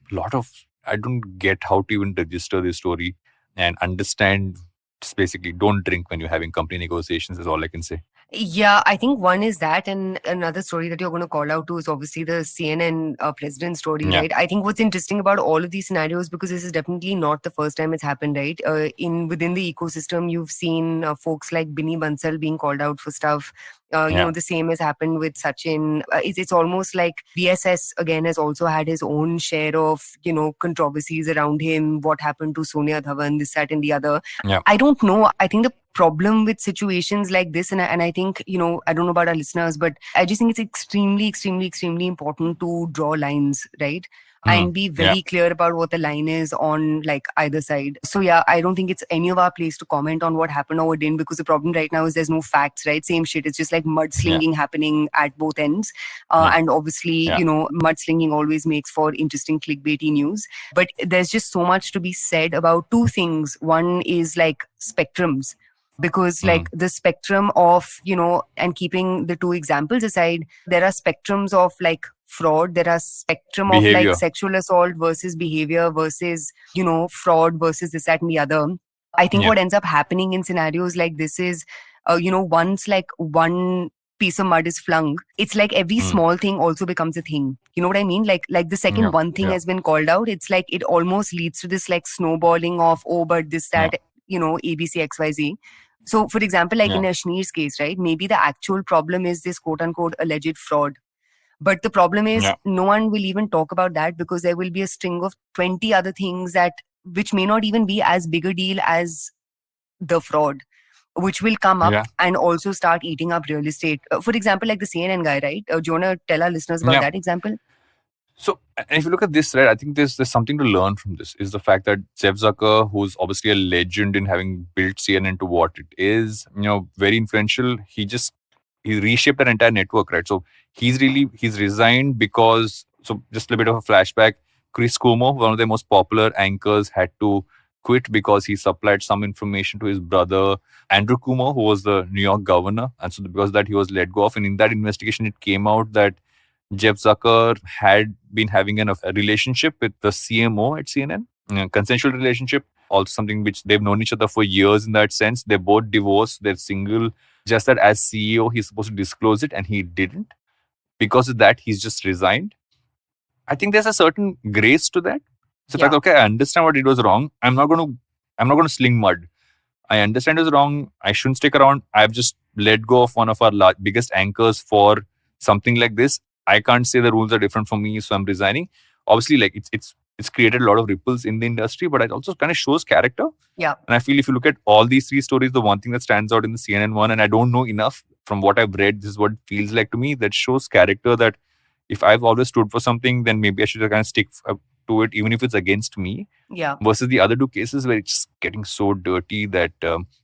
I don't get how to even register this story and understand. Just basically, don't drink when you're having company negotiations is all I can say. Yeah, I think one is that, and another story that you're going to call out to is obviously the CNN president story, Yeah. right? I think what's interesting about all of these scenarios, because this is definitely not the first time it's happened, right? Within the ecosystem, you've seen folks like Binny Bansal being called out for stuff. The same has happened with Sachin. It's almost like VSS again has also had his own share of controversies around him. What happened to Sonia Dhawan, this, that, and the other. Yeah. I don't know. I think the problem with situations like this, and I think, I don't know about our listeners, but I just think it's extremely, extremely, extremely important to draw lines, right? And be very clear about what the line is on like either side. So yeah, I don't think it's any of our place to comment on what happened or what didn't, because the problem right now is there's no facts, right? Same shit. It's just like mudslinging happening at both ends. And obviously, mudslinging always makes for interesting clickbaity news. But there's just so much to be said about two things. One is like spectrums. Because like the spectrum of, and keeping the two examples aside, there are spectrums of like fraud, there are spectrum of Behavior. like sexual assault versus behavior versus, fraud versus this, that, and the other. I think what ends up happening in scenarios like this is, once like one piece of mud is flung, it's like every small thing also becomes a thing. You know what I mean? Like the second one thing has been called out, it's like it almost leads to this like snowballing of, oh, but this, that, ABC, XYZ. So, for example, like in Ashneer's case, right, maybe the actual problem is this quote-unquote alleged fraud. But the problem is no one will even talk about that, because there will be a string of 20 other things which may not even be as big a deal as the fraud, which will come up and also start eating up real estate. For example, like the CNN guy, right? Do you want to tell our listeners about that example? So, and if you look at this, right, I think there's something to learn from this, is the fact that Zev Zucker, who's obviously a legend in having built CNN into what it is, very influential, he reshaped an entire network, right? So he's resigned because, so just a bit of a flashback, Chris Cuomo, one of the most popular anchors, had to quit because he supplied some information to his brother Andrew Cuomo, who was the New York governor, and so because of that he was let go of. And in that investigation, it came out that Jeff Zucker had been having a relationship with the CMO at CNN, a consensual relationship, also something which they've known each other for years in that sense. They're both divorced, they're single. Just that as CEO, he's supposed to disclose it and he didn't. Because of that, he's just resigned. I think there's a certain grace to that. So if okay, I understand what it was wrong. I'm not going to sling mud. I understand it was wrong. I shouldn't stick around. I've just let go of one of our biggest anchors for something like this. I can't say the rules are different for me, so I'm resigning. Obviously, like it's created a lot of ripples in the industry, but it also kind of shows character. Yeah. And I feel if you look at all these three stories, the one thing that stands out in the CNN one, and I don't know enough from what I've read, this is what it feels like to me, that shows character, that if I've always stood for something, then maybe I should kind of stick to it, even if it's against me. Yeah. Versus the other two cases where it's getting so dirty that,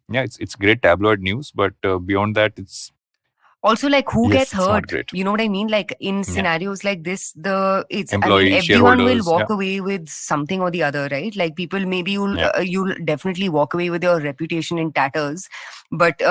it's great tabloid news, but beyond that, it's also like who gets it's not hurt. great. You know what I mean? Like in scenarios like this, Employee, everyone will shareholders, walk away with something or the other, right? Like people, maybe you'll definitely walk away with your reputation in tatters. But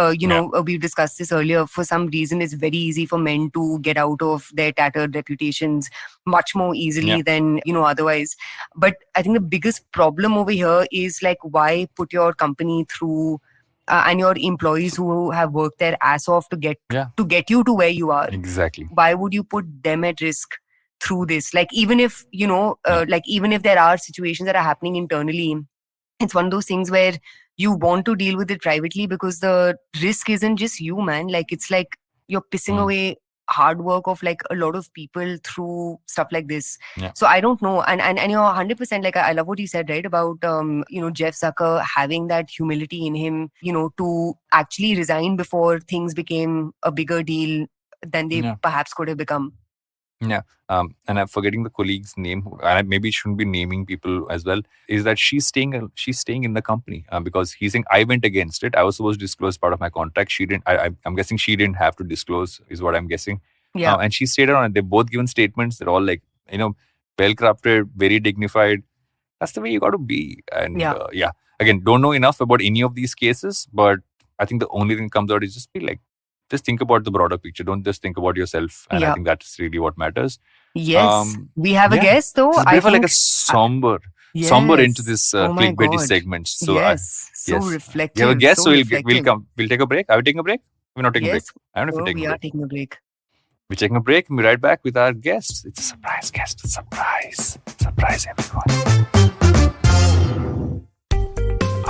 we discussed this earlier. For some reason, it's very easy for men to get out of their tattered reputations much more easily than otherwise. But I think the biggest problem over here is like, why put your company through and your employees who have worked their ass off to get you to where you are. Exactly. Why would you put them at risk through this? Like even if even if there are situations that are happening internally, it's one of those things where you want to deal with it privately because the risk isn't just you, man. Like it's like you're pissing away hard work of like a lot of people through stuff like this. So I don't know, and you're 100% like, I love what you said, right, about Jeff Zucker having that humility in him, to actually resign before things became a bigger deal than they perhaps could have become. And I'm forgetting the colleague's name, and I maybe shouldn't be naming people as well, is that she's staying in the company because he's saying, I went against it. I was supposed to disclose part of my contract. She didn't. I'm guessing she didn't have to disclose, is what I'm guessing. And she stayed on it. They've both given statements. They're all like, well crafted, very dignified. That's the way you got to be. And again, don't know enough about any of these cases, but I think the only thing that comes out is just be like, just think about the broader picture. Don't just think about yourself. And I think that's really what matters. Yes. We have a guest though. It's a bit like a somber into this clickbaity segment. So reflective. You have a guest, so we'll take a break. Are we taking a break? We're not taking a break. I don't know if we're taking a break. Taking a break. We're taking a break and we'll be right back with our guest. It's a surprise guest. Surprise. Surprise everyone.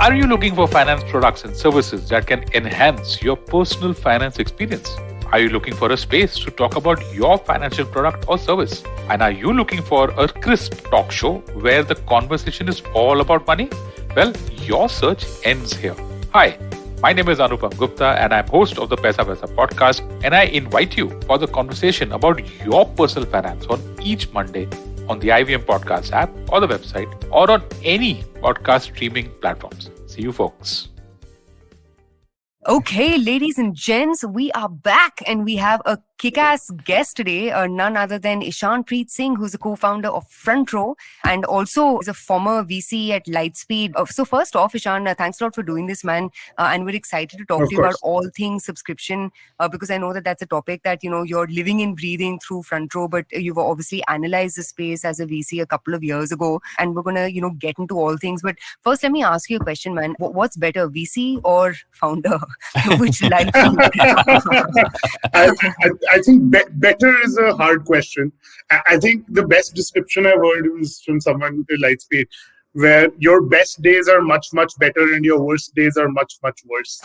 Are you looking for finance products and services that can enhance your personal finance experience? Are you looking for a space to talk about your financial product or service? And are you looking for a crisp talk show where the conversation is all about money? Well, your search ends here. Hi, my name is Anupam Gupta and I'm host of the Paisa Paisa podcast, and I invite you for the conversation about your personal finance on each Monday on the IVM Podcasts app or the website or on any podcast streaming platforms. See you folks. Okay, ladies and gents, we are back and we have a kick-ass guest today, none other than Ishaan Preet Singh, who's a co-founder of Front Row and also is a former VC at Lightspeed. So first off, Ishaan, thanks a lot for doing this, man. And we're excited to talk to you about all things subscription because I know that that's a topic that, you're living and breathing through Front Row, but you've obviously analyzed the space as a VC a couple of years ago, and we're going to, get into all things. But first, let me ask you a question, man. What's better, VC or founder? Which life? I think better is a hard question. I think the best description I've heard was from someone at Lightspeed, where your best days are much, much better and your worst days are much, much worse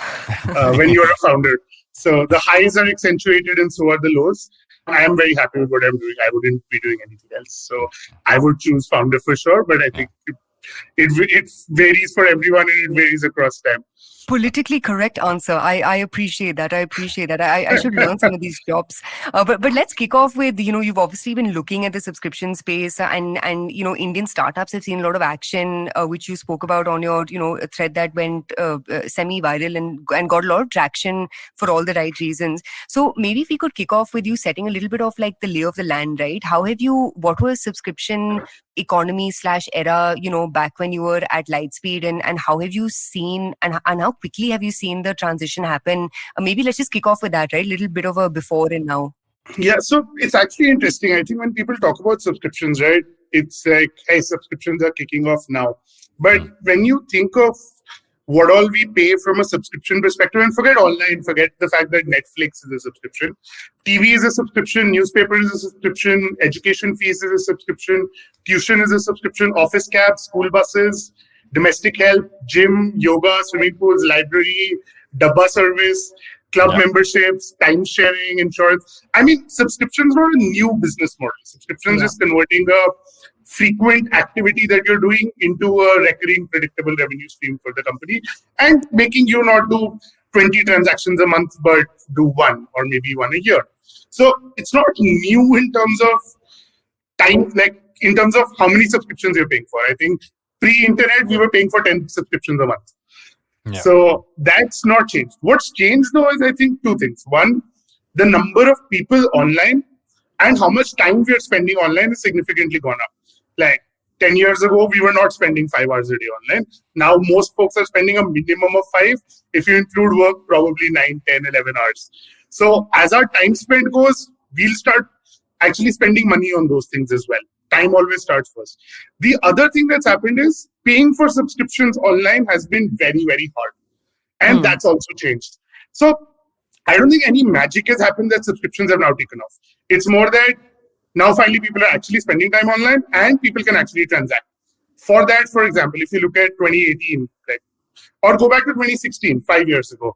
when you're a founder. So the highs are accentuated and so are the lows. I am very happy with what I'm doing. I wouldn't be doing anything else. So I would choose founder for sure, but I think it varies for everyone and it varies across time. politically correct answer. I appreciate that. I should learn some of these jobs. But let's kick off with, you've obviously been looking at the subscription space, and Indian startups have seen a lot of action, which you spoke about on your thread that went semi-viral and got a lot of traction for all the right reasons. So maybe if we could kick off with you setting a little bit of like the lay of the land, right? What was subscription economy / era, back when you were at Lightspeed, and how have you seen and how quickly have you seen the transition happen? Maybe let's just kick off with that, right? A little bit of a before and now. Yeah, so it's actually interesting. I think when people talk about subscriptions, right, it's like, hey, subscriptions are kicking off now. But when you think of what all we pay from a subscription perspective, and forget online, forget the fact that Netflix is a subscription, TV is a subscription, newspaper is a subscription, education fees is a subscription, tuition is a subscription, office cabs, school buses, domestic help, gym, yoga, swimming pools, library, dabba service, club memberships, time sharing, insurance. I mean, subscriptions are not a new business model. Subscriptions is converting a frequent activity that you're doing into a recurring, predictable revenue stream for the company, and making you not do 20 transactions a month, but do one or maybe one a year. So it's not new in terms of time, like in terms of how many subscriptions you're paying for. I think pre-internet, we were paying for 10 subscriptions a month. Yeah. So that's not changed. What's changed though is, I think, two things. One, the number of people online and how much time we are spending online has significantly gone up. Like 10 years ago, we were not spending 5 hours a day online. Now, most folks are spending a minimum of 5. If you include work, probably 9, 10, 11 hours. So as our time spent goes, we'll start actually spending money on those things as well. Time always starts first. The other thing that's happened is paying for subscriptions online has been very, very hard. And that's also changed. So I don't think any magic has happened that subscriptions have now taken off. It's more that now finally people are actually spending time online and people can actually transact. For that, for example, if you look at 2018, right, or go back to 2016, 5 years ago,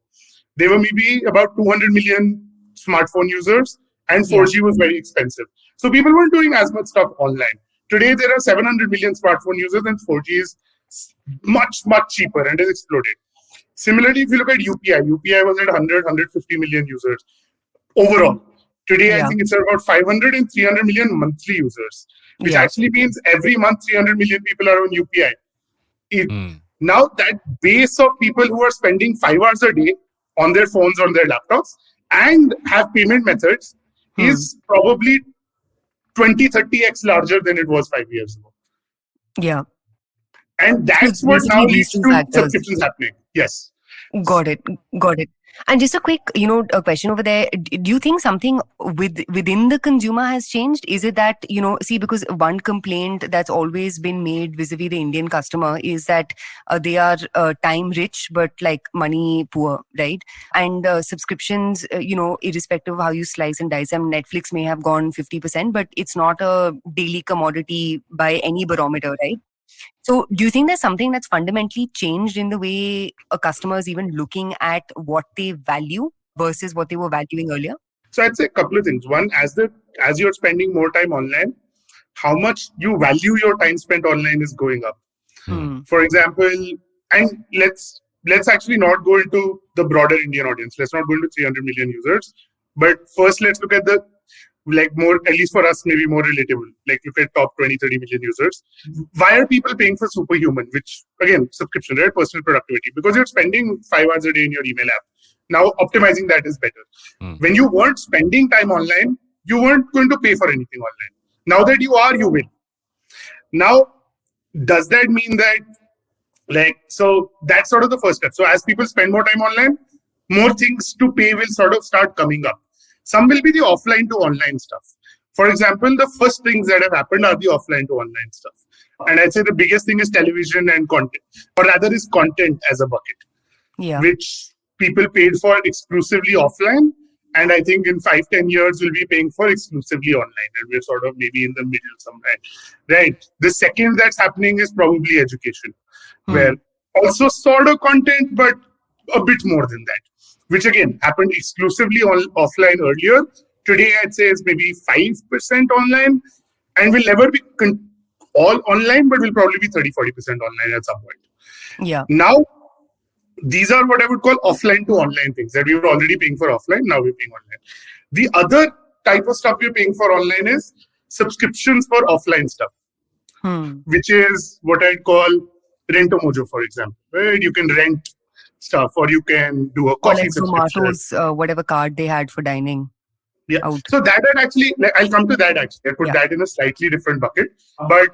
there were maybe about 200 million smartphone users and 4G was very expensive. So people weren't doing as much stuff online. Today, there are 700 million smartphone users and 4G is much, much cheaper and has exploded. Similarly, if you look at UPI was at 150 million users overall. Today, I think it's about 500 and 300 million monthly users, which actually means every month 300 million people are on UPI. Now, that base of people who are spending 5 hours a day on their phones, on their laptops, and have payment methods is probably 20, 30x larger than it was 5 years ago. Yeah. And that's what now leads to subscriptions happening. Yes. Got it. And just a quick, a question over there. Do you think something within the consumer has changed? Is it that, because one complaint that's always been made vis-a-vis the Indian customer is that they are time rich, but like money poor, right? And subscriptions, irrespective of how you slice and dice them, Netflix may have gone 50%, but it's not a daily commodity by any barometer, right? So do you think there's something that's fundamentally changed in the way a customer is even looking at what they value versus what they were valuing earlier? So I'd say a couple of things. One, as you're spending more time online, how much you value your time spent online is going up. For example, and let's actually not go into the broader Indian audience. Let's not go into 300 million users. But first, let's look at the more, at least for us, maybe more relatable. Like look at top 20, 30 million users. Why are people paying for Superhuman, which again, subscription, right? Personal productivity. Because you're spending 5 hours a day in your email app. Now optimizing that is better. When you weren't spending time online, you weren't going to pay for anything online. Now that you are, you will. Now, does that mean that so that's sort of the first step. So as people spend more time online, more things to pay will sort of start coming up. Some will be the offline to online stuff. For example, the first things that have happened are the offline to online stuff. And I'd say the biggest thing is television and content, or rather is content as a bucket, which people paid for exclusively offline. And I think in 5-10 years, we'll be paying for exclusively online. And we're sort of maybe in the middle somewhere. Right. The second that's happening is probably education, where also sort of content, but a bit more than that, which again happened exclusively offline earlier. Today, I'd say it's maybe 5% online and will never be all online, but will probably be 30-40% online at some point. Yeah. Now, These are what I would call offline to online things that we were already paying for offline. Now we're paying online. The other type of stuff we're paying for online is subscriptions for offline stuff, which is what I'd call Rent-O-Mojo, for example. Right? You can rent stuff, or you can do a Or coffee like subscription. Zomato's, whatever card they had for dining. Yeah. Out. So that had actually, I'll come to that actually. I put that in a slightly different bucket. But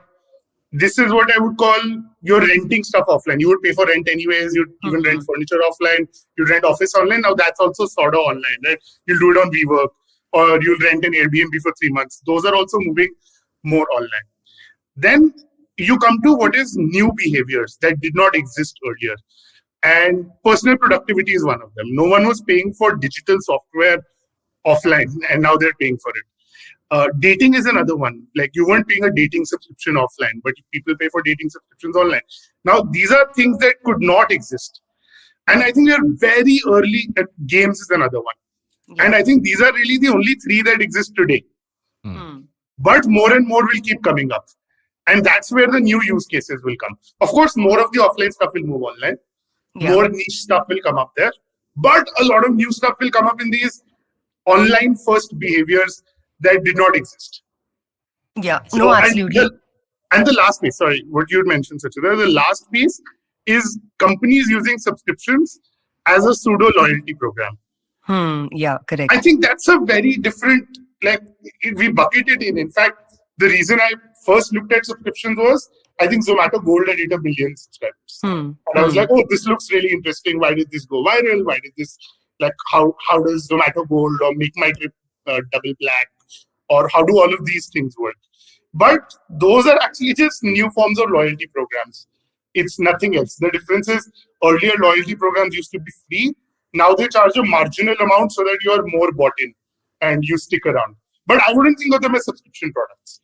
this is what I would call you're renting stuff offline. You would pay for rent anyways. You'd even rent furniture offline. You'd rent office online. Now that's also sort of online, right? You'll do it on WeWork, or you'll rent an Airbnb for 3 months. Those are also moving more online. Then you come to what is new behaviors that did not exist earlier. And personal productivity is one of them. No one was paying for digital software offline, and now they're paying for it. Dating is another one. Like, you weren't paying a dating subscription offline, but people pay for dating subscriptions online. Now, these are things that could not exist. And I think we're very early at games is another one. Yeah. And I think these are really the only three that exist today. But more and more will keep coming up. And that's where the new use cases will come. Of course, more of the offline stuff will move online. More niche stuff will come up there. But a lot of new stuff will come up in these online first behaviors that did not exist. Yeah, so, no, absolutely. And the last piece, sorry, what you had mentioned, Suchita, the last piece is companies using subscriptions as a pseudo loyalty program. Yeah, correct. I think that's a very different, like, we bucket it in. In fact, the reason I first looked at subscriptions was, I think Zomato Gold had hit 1 million subscribers. And I was like, oh, this looks really interesting. Why did this go viral? Why did this, like, how does Zomato Gold or Make My Trip double black? Or how do all of these things work? But those are actually just new forms of loyalty programs. It's nothing else. The difference is earlier loyalty programs used to be free. Now they charge a marginal amount so that you are more bought in and you stick around. But I wouldn't think of them as subscription products.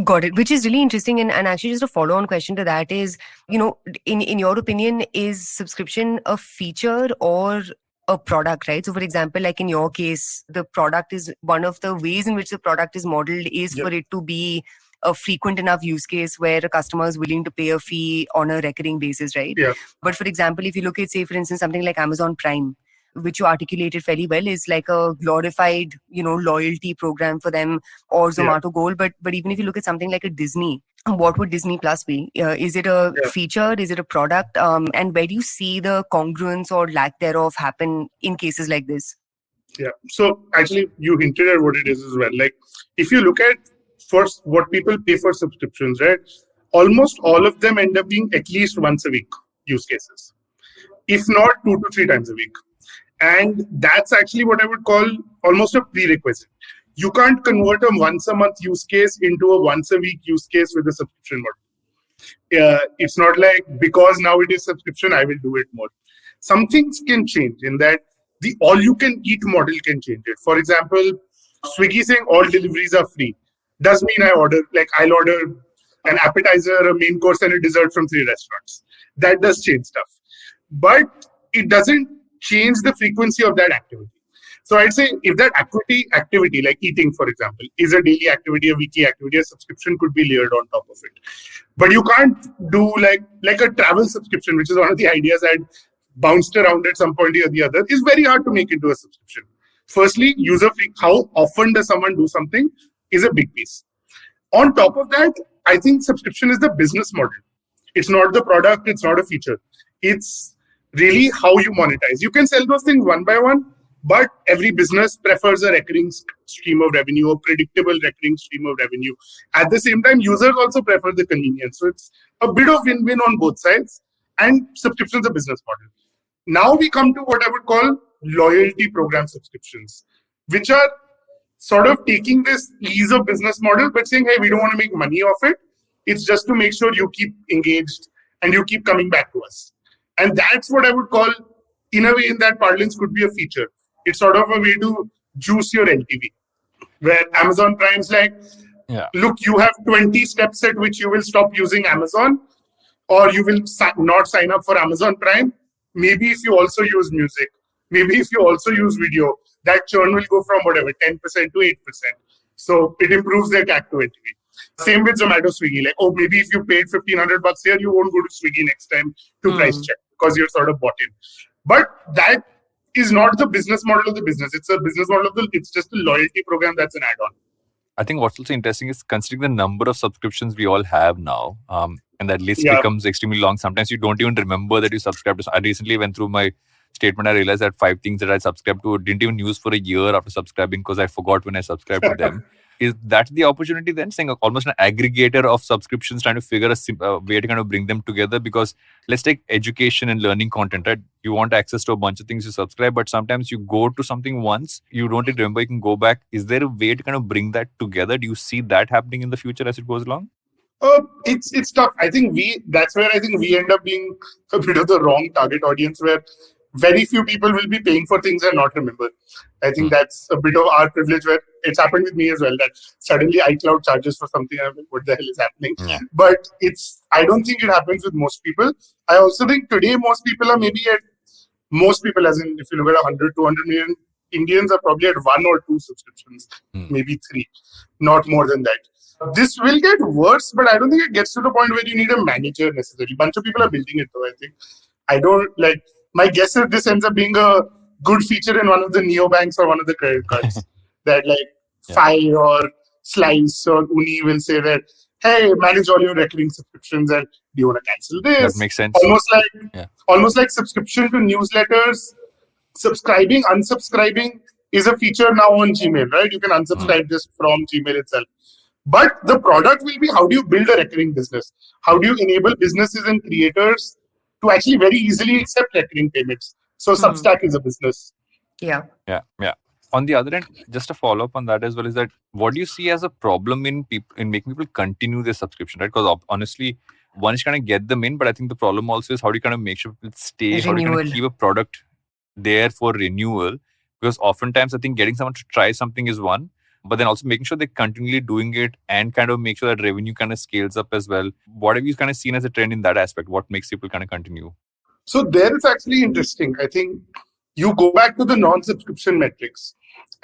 Got it, which is really interesting. And actually, just a follow-on question to that is, you know, in your opinion, is subscription a feature or a product, right? So, for example, like in your case, the product is one of the ways in which the product is modeled is for it to be a frequent enough use case where a customer is willing to pay a fee on a recurring basis, right? Yeah. But for example, if you look at, say, for instance, something like Amazon Prime, which you articulated fairly well, is like a glorified, you know, loyalty program for them, or Zomato Gold. But even if you look at something like a Disney, what would Disney Plus be? Is it a feature? Is it a product? And where do you see the congruence or lack thereof happen in cases like this? Yeah. So actually, you hinted at what it is as well. Like, if you look at first what people pay for subscriptions, right? Almost all of them end up being at least once a week use cases, if not 2 to 3 times a week. And that's actually what I would call almost a prerequisite. You can't convert a once a month use case into a once a week use case with a subscription model. It's not like because now it is subscription, I will do it more. Some things can change in that the all you can eat model can change it. For example, Swiggy saying all deliveries are free does mean I'll order an appetizer, a main course, and a dessert from 3 restaurants. That does change stuff. But it doesn't change the frequency of that activity. So I'd say if that activity like eating, for example, is a daily activity, a weekly activity, a subscription could be layered on top of it. But you can't do like a travel subscription, which is one of the ideas I'd bounced around at some point or the other. Is very hard to make into a subscription. Firstly, how often does someone do something is a big piece. On top of that, I think subscription is the business model. It's not the product, it's not a feature. It's really how you monetize. You can sell those things one by one, but every business prefers a recurring stream of revenue, a predictable recurring stream of revenue. At the same time, users also prefer the convenience. So it's a bit of win-win on both sides, and subscription is a business model. Now we come to what I would call loyalty program subscriptions, which are sort of taking this ease of business model, but saying, hey, we don't want to make money off it. It's just to make sure you keep engaged and you keep coming back to us. And that's what I would call, in a way, in that parlance, could be a feature. It's sort of a way to juice your LTV, where Amazon Prime's like, look, you have 20 steps at which you will stop using Amazon, or you will not sign up for Amazon Prime. Maybe if you also use music, maybe if you also use video, that churn will go from whatever, 10% to 8%. So it improves their CAC to LTV. Same with Zomato, Swiggy. Like, oh, maybe if you paid $1,500 here, you won't go to Swiggy next time to price check because you're sort of bought in. But that is not the business model of the business. It's a business model of it's just a loyalty program that's an add-on. I think what's also interesting is considering the number of subscriptions we all have now, and that list becomes extremely long. Sometimes you don't even remember that you subscribed to. I recently went through my statement. I realized that 5 things that I subscribed to didn't even use for a year after subscribing because I forgot when I subscribed to them. Is that the opportunity then? Saying almost an aggregator of subscriptions, trying to figure a way to kind of bring them together. Because let's take education and learning content, right? You want access to a bunch of things, you subscribe, but sometimes you go to something once, you don't remember, you can go back. Is there a way to kind of bring that together? Do you see that happening in the future as it goes along? It's tough. I think that's where I think we end up being a bit of the wrong target audience, where very few people will be paying for things and not remember. I think that's a bit of our privilege, where it's happened with me as well, that suddenly iCloud charges for something. I'm like, what the hell is happening? Yeah. But I don't think it happens with most people. I also think today most people are maybe most people, as in if you look at 100, 200 million Indians, are probably at 1 or 2 subscriptions, maybe 3, not more than that. This will get worse, but I don't think it gets to the point where you need a manager necessarily. Bunch of people are building it though, I think. I don't like, my guess is this ends up being a good feature in one of the neobanks or one of the credit cards that like Fi or Slice or Uni will say that, hey, manage all your recurring subscriptions and do you want to cancel this? That makes sense. Almost like subscription to newsletters, subscribing, unsubscribing is a feature now on Gmail, right? You can unsubscribe just from Gmail itself. But the product will be, how do you build a recurring business? How do you enable businesses and creators to actually very easily accept recurring payments? So Substack is a business. Yeah. On the other end, just a follow-up on that as well is that what do you see as a problem in making people continue their subscription, right? Because honestly, one is kind of get them in, but I think the problem also is how do you kind of make sure people stay, how do you kind of keep a product there for renewal? Because oftentimes I think getting someone to try something is one, but then also making sure they're continually doing it and kind of make sure that revenue kind of scales up as well. What have you kind of seen as a trend in that aspect? What makes people kind of continue? So there it's actually interesting. I think you go back to the non-subscription metrics.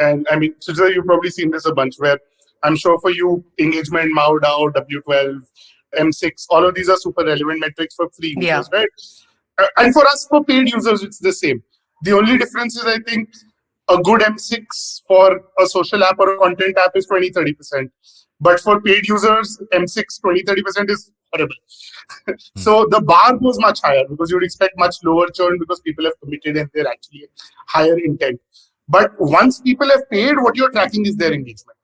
And I mean, Suchita, you've probably seen this a bunch, where I'm sure for you, engagement, MAU, W12, M6, all of these are super relevant metrics for free users, right? And for us, for paid users, it's the same. The only difference is, I think, a good M6 for a social app or a content app is 20-30%. But for paid users, M6 20-30% is horrible. So the bar goes much higher because you would expect much lower churn because people have committed and they're actually higher intent. But once people have paid, what you're tracking is their engagement.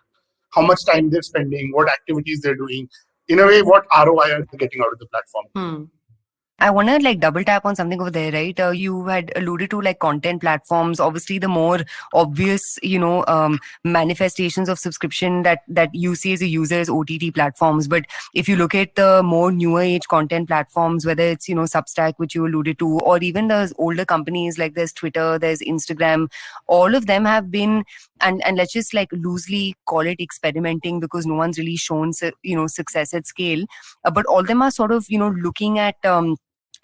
How much time they're spending, what activities they're doing. In a way, what ROI are they getting out of the platform? I want to like double tap on something over there, right? You had alluded to like content platforms. Obviously, the more obvious, manifestations of subscription that you see as a user is OTT platforms. But if you look at the more newer age content platforms, whether it's, Substack, which you alluded to, or even those older companies like there's Twitter, there's Instagram, all of them have been, and let's just like loosely call it experimenting because no one's really shown, success at scale. But all of them are sort of, looking at,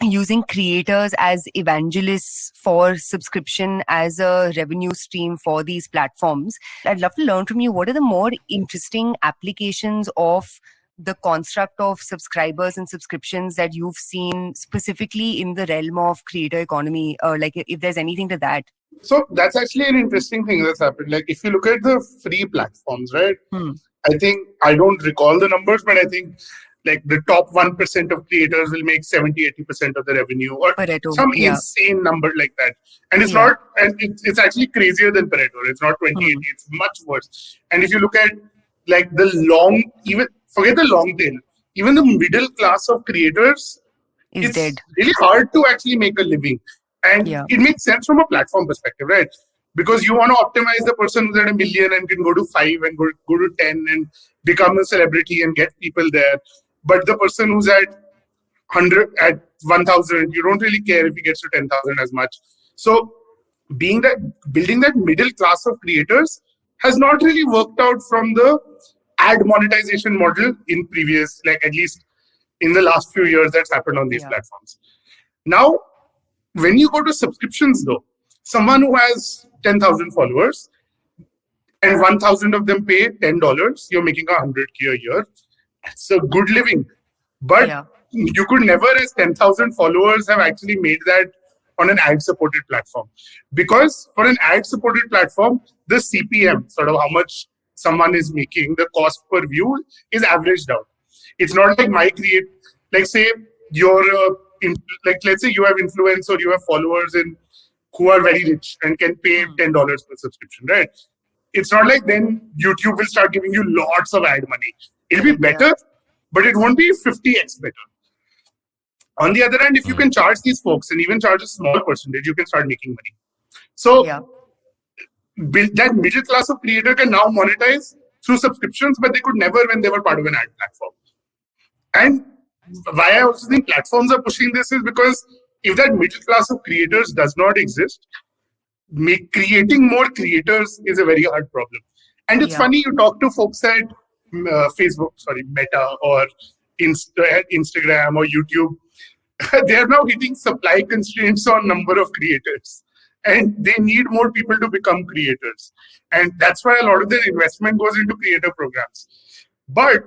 using creators as evangelists for subscription as a revenue stream for these platforms. I'd love to learn from you, what are the more interesting applications of the construct of subscribers and subscriptions that you've seen specifically in the realm of creator economy? Like if there's anything to that. So that's actually an interesting thing that's happened. Like if you look at the free platforms, right? I think, I don't recall the numbers, but I think like the top 1% of creators will make 70-80% of the revenue or Pareto, some insane number like that. And it's not, and it's actually crazier than Pareto. It's not 20-80, it's much worse. And if you look at like the long, even forget the long tail, even the middle class of creators, it's dead. Really hard to actually make a living. And it makes sense from a platform perspective, right? Because you want to optimize the person who's at 1 million and can go to 5 and go to 10 and become a celebrity and get people there. But the person who's at 100, at 1,000, you don't really care if he gets to 10,000 as much. So building that middle class of creators has not really worked out from the ad monetization model in previous, like at least in the last few years that's happened on these platforms. Now, when you go to subscriptions though, someone who has 10,000 followers and 1,000 of them pay $10, you're making $100K a year. It's a good living. But you could never, as 10,000 followers, have actually made that on an ad-supported platform. Because for an ad-supported platform, the CPM, sort of how much someone is making, the cost per view, is averaged out. It's not like like say let's say you have influence or you have followers who are very rich and can pay $10 per subscription, right? It's not like then YouTube will start giving you lots of ad money. It'll be better, but it won't be 50x better. On the other hand, if you can charge these folks and even charge a small percentage, you can start making money. So that middle class of creator can now monetize through subscriptions, but they could never when they were part of an ad platform. And why I also think platforms are pushing this is because if that middle class of creators does not exist, creating more creators is a very hard problem. And it's funny, you talk to folks at Meta or Instagram or YouTube, they are now hitting supply constraints on number of creators. And they need more people to become creators. And that's why a lot of their investment goes into creator programs. But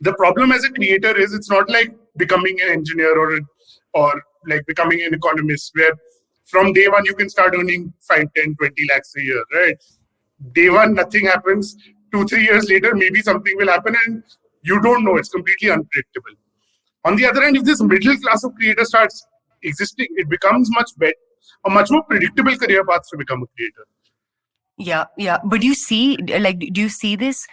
the problem as a creator is it's not like becoming an engineer or like becoming an economist where from day one you can start earning 5, 10, 20 lakhs a year, right? Day one, nothing happens. 2-3 years later, maybe something will happen and you don't know. It's completely unpredictable. On the other hand, if this middle class of creator starts existing, it becomes a much more predictable career path to become a creator. Yeah. But do you see this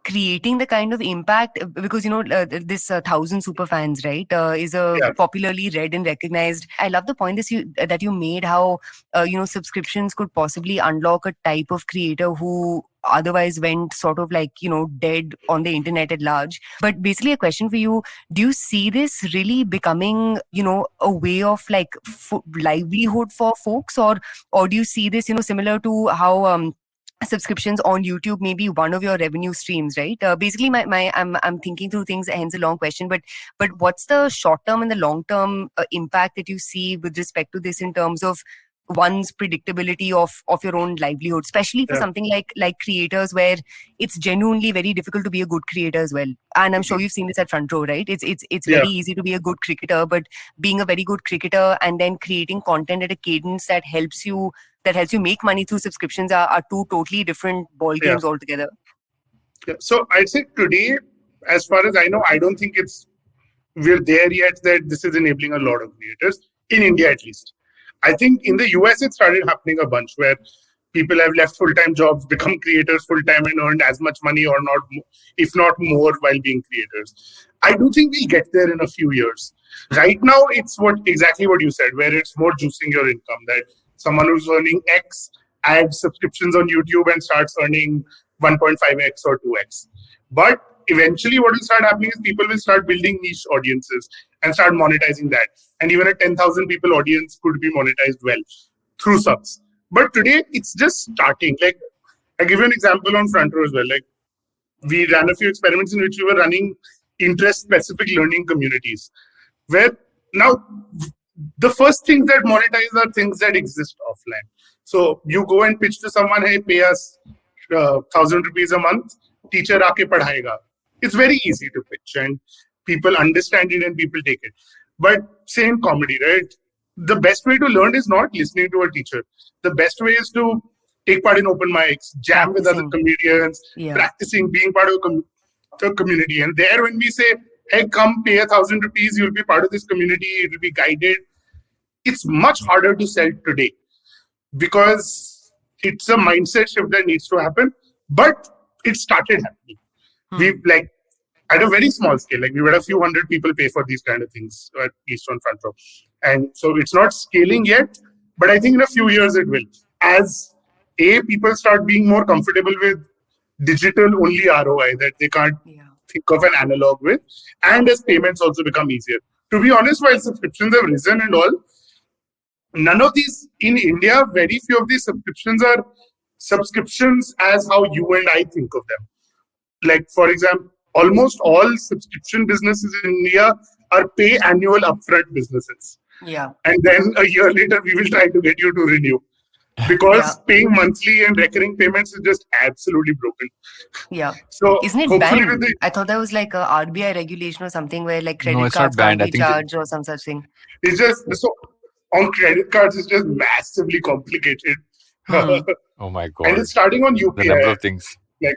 creating the kind of impact? Because, this 1,000 super fans, right, is popularly read and recognized. I love the point that you made, how, subscriptions could possibly unlock a type of creator who otherwise went sort of like, dead on the internet at large. But basically a question for you, do you see this really becoming, a way of like livelihood for folks, or do you see this, similar to how subscriptions on YouTube may be one of your revenue streams, right? Basically, I'm thinking through things, hence a long question. But what's the short term and the long term impact that you see with respect to this in terms of one's predictability of your own livelihood, especially for something like creators, where it's genuinely very difficult to be a good creator as well. And I'm sure you've seen this at Front Row, right? It's very easy to be a good cricketer, but being a very good cricketer and then creating content at a cadence that helps you make money through subscriptions are two totally different ball games altogether. So I'd say today, as far as I know, I don't think we're there yet that this is enabling a lot of creators, in India at least. I think in the US, it started happening a bunch where people have left full-time jobs, become creators full-time and earned as much money or not, if not more, while being creators. I do think we'll get there in a few years. Right now, it's exactly what you said, where it's more juicing your income, that someone who's earning X adds subscriptions on YouTube and starts earning 1.5x or 2x. But eventually what will start happening is people will start building niche audiences and start monetizing that. And even a 10,000 people audience could be monetized well through subs. But today it's just starting. Like, I give you an example on Front Row as well. Like, we ran a few experiments in which we were running interest-specific learning communities, where now the first things that monetize are things that exist offline. So you go and pitch to someone, hey, pay us 1,000 rupees a month, teacher aake padhayega. It's very easy to pitch and people understand it and people take it. But say in comedy, right? The best way to learn is not listening to a teacher. The best way is to take part in open mics, jam with other comedians, practicing, being part of a community. And there when we say, hey, come pay 1,000 rupees, you'll be part of this community, it will be guided. It's much harder to sell today because it's a mindset shift that needs to happen. But it started happening. We've at a very small scale, we had a few hundred people pay for these kind of things, at least on Front Row. And so it's not scaling yet, but I think in a few years it will. As people start being more comfortable with digital only ROI that they can't think of an analog with, and as payments also become easier. To be honest, while subscriptions have risen and all, none of these in India, very few of these subscriptions are subscriptions as how you and I think of them. Like, for example, almost all subscription businesses in India are pay annual upfront businesses. Yeah. And then a year later, we will try to get you to renew. because paying monthly and recurring payments is just absolutely broken. Yeah. So Isn't it hopefully banned? with the I thought that was like a RBI regulation or something where like No, credit it's not cards banned. can't I be think that- charged or some such thing. it's just so on credit cards it's just massively complicated. Oh my And god. it's starting on The number UPI. of things. Like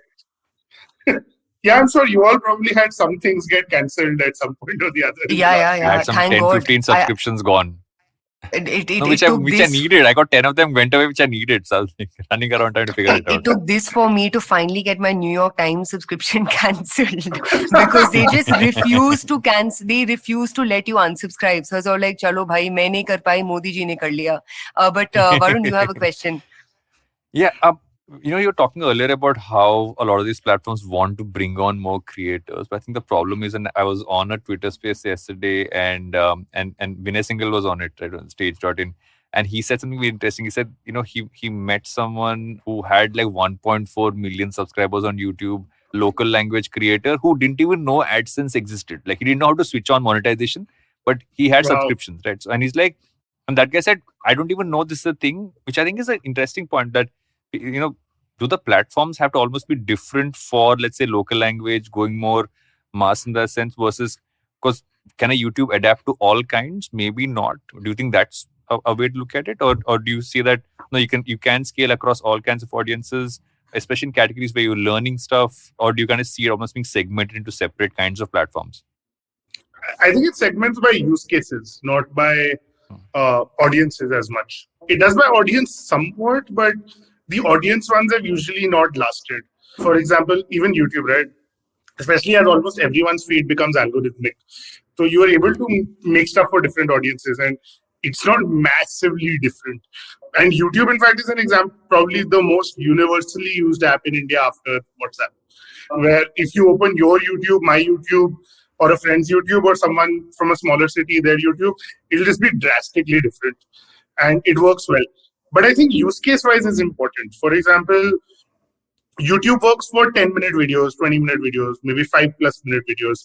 yeah, I'm sure you all probably had some things get cancelled at some point or the other. in the Yeah, last yeah, I yeah. had some Thank 10, God. 15 subscriptions gone. It No, which took I this. needed. I got 10 of them went away, which I needed. So I was like, running around trying to figure it It out. took this for me to finally get my New York Times subscription cancelled because they just refuse to cancel. They refuse to let you unsubscribe. So I was all like, "Chalo, bhai, main nahi kar pai, Modi ji ne kar liya." But Varun, you have a question. Yeah, you were talking earlier about how a lot of these platforms want to bring on more creators, but I think the problem is, and I was on a Twitter space yesterday, and Vinay Singhal was on it, right, on stage.in, and he said something very interesting. He said, he met someone who had like 1.4 million subscribers on YouTube, local language creator who didn't even know AdSense existed. Like he didn't know how to switch on monetization, but he had Wow. subscriptions, right? So, and he's like, and that guy said, I don't even know this is a thing, which I think is an interesting point that, do the platforms have to almost be different for, let's say, local language, going more mass in that sense versus, because can a YouTube adapt to all kinds? Maybe not. Do you think that's a way to look at it? Or do you see that, no, you can scale across all kinds of audiences, especially in categories where you're learning stuff, or do you kind of see it almost being segmented into separate kinds of platforms? I think it segments by use cases, not by audiences as much. It does by audience somewhat, but the audience ones have usually not lasted. For example, even YouTube, right? Especially as almost everyone's feed becomes algorithmic. So you are able to make stuff for different audiences, and it's not massively different. And YouTube, in fact, is an example, probably the most universally used app in India after WhatsApp, where if you open your YouTube, my YouTube, or a friend's YouTube, or someone from a smaller city, their YouTube, it'll just be drastically different. And it works well. But I think use case wise is important. For example, YouTube works for 10-minute videos, 20-minute videos, maybe 5+ minute videos.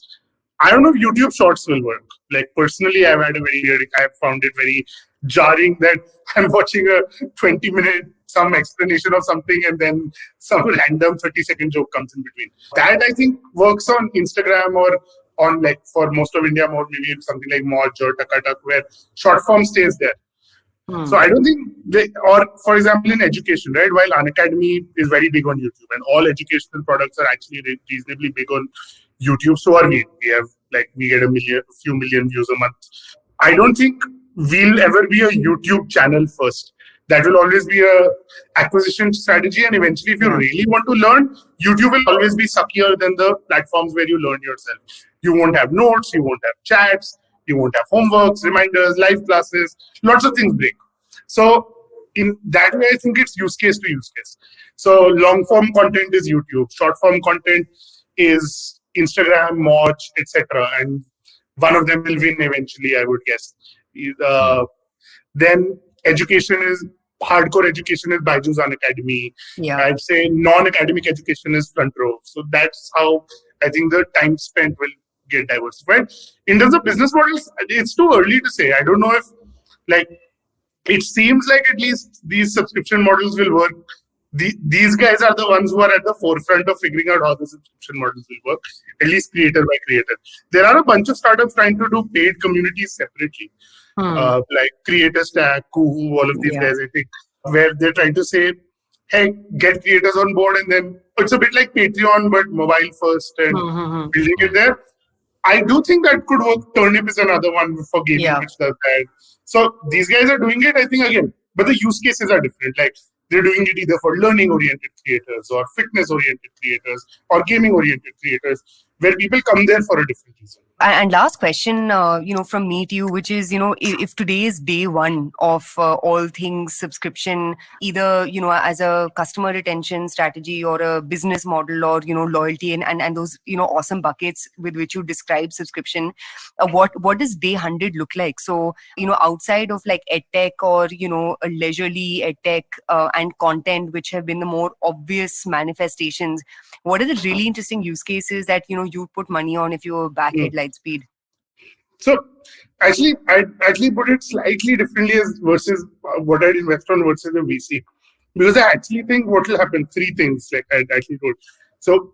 I don't know if YouTube Shorts will work. Like personally, I found it very jarring that I'm watching a 20-minute some explanation of something and then some random 30-second joke comes in between. That I think works on Instagram or on, like, for most of India, more maybe something like Moj or Takatak, where short form stays there. So I don't think or for example in education, right? While Unacademy is very big on YouTube and all educational products are actually reasonably big on YouTube, so are we. We get a few million views a month. I don't think we'll ever be a YouTube channel first. That will always be a acquisition strategy, and eventually, if you really want to learn, YouTube will always be suckier than the platforms where you learn yourself. You won't have notes, you won't have chats, you won't have homeworks, reminders, live classes, lots of things break. So in that way, I think it's use case to use case. So long form content is YouTube, short form content is Instagram, Moj, etc. And one of them will win eventually, I would guess. Then education is hardcore education is Byju's Unacademy. Yeah. I'd say non-academic education is front row. So that's how I think the time spent will get diversified. In terms of business models, it's too early to say. I don't know if, it seems like at least these subscription models will work. These guys are the ones who are at the forefront of figuring out how the subscription models will work, at least creator by creator. There are a bunch of startups trying to do paid communities separately, like Creator Stack, Kuhu, all of these guys, I think, where they're trying to say, hey, get creators on board, and then it's a bit like Patreon, but mobile first and building it there. I do think that could work. Turnip is another one for gaming, which does that. So these guys are doing it, I think, again, but the use cases are different. Like they're doing it either for learning-oriented creators or fitness-oriented creators or gaming-oriented creators, where people come there for a different reason. And last question, from me to you, which is, if today is day one of all things subscription, either, as a customer retention strategy or a business model or, loyalty and those, awesome buckets with which you describe subscription, what does day 100 look like? So, outside of like edtech or, a leisurely edtech and content, which have been the more obvious manifestations, what are the really interesting use cases that, you put money on if you're back at Lightspeed? So actually, I actually put it slightly differently as versus what I'd invest on versus a VC, because I actually think what will happen. Three things, like I actually told. So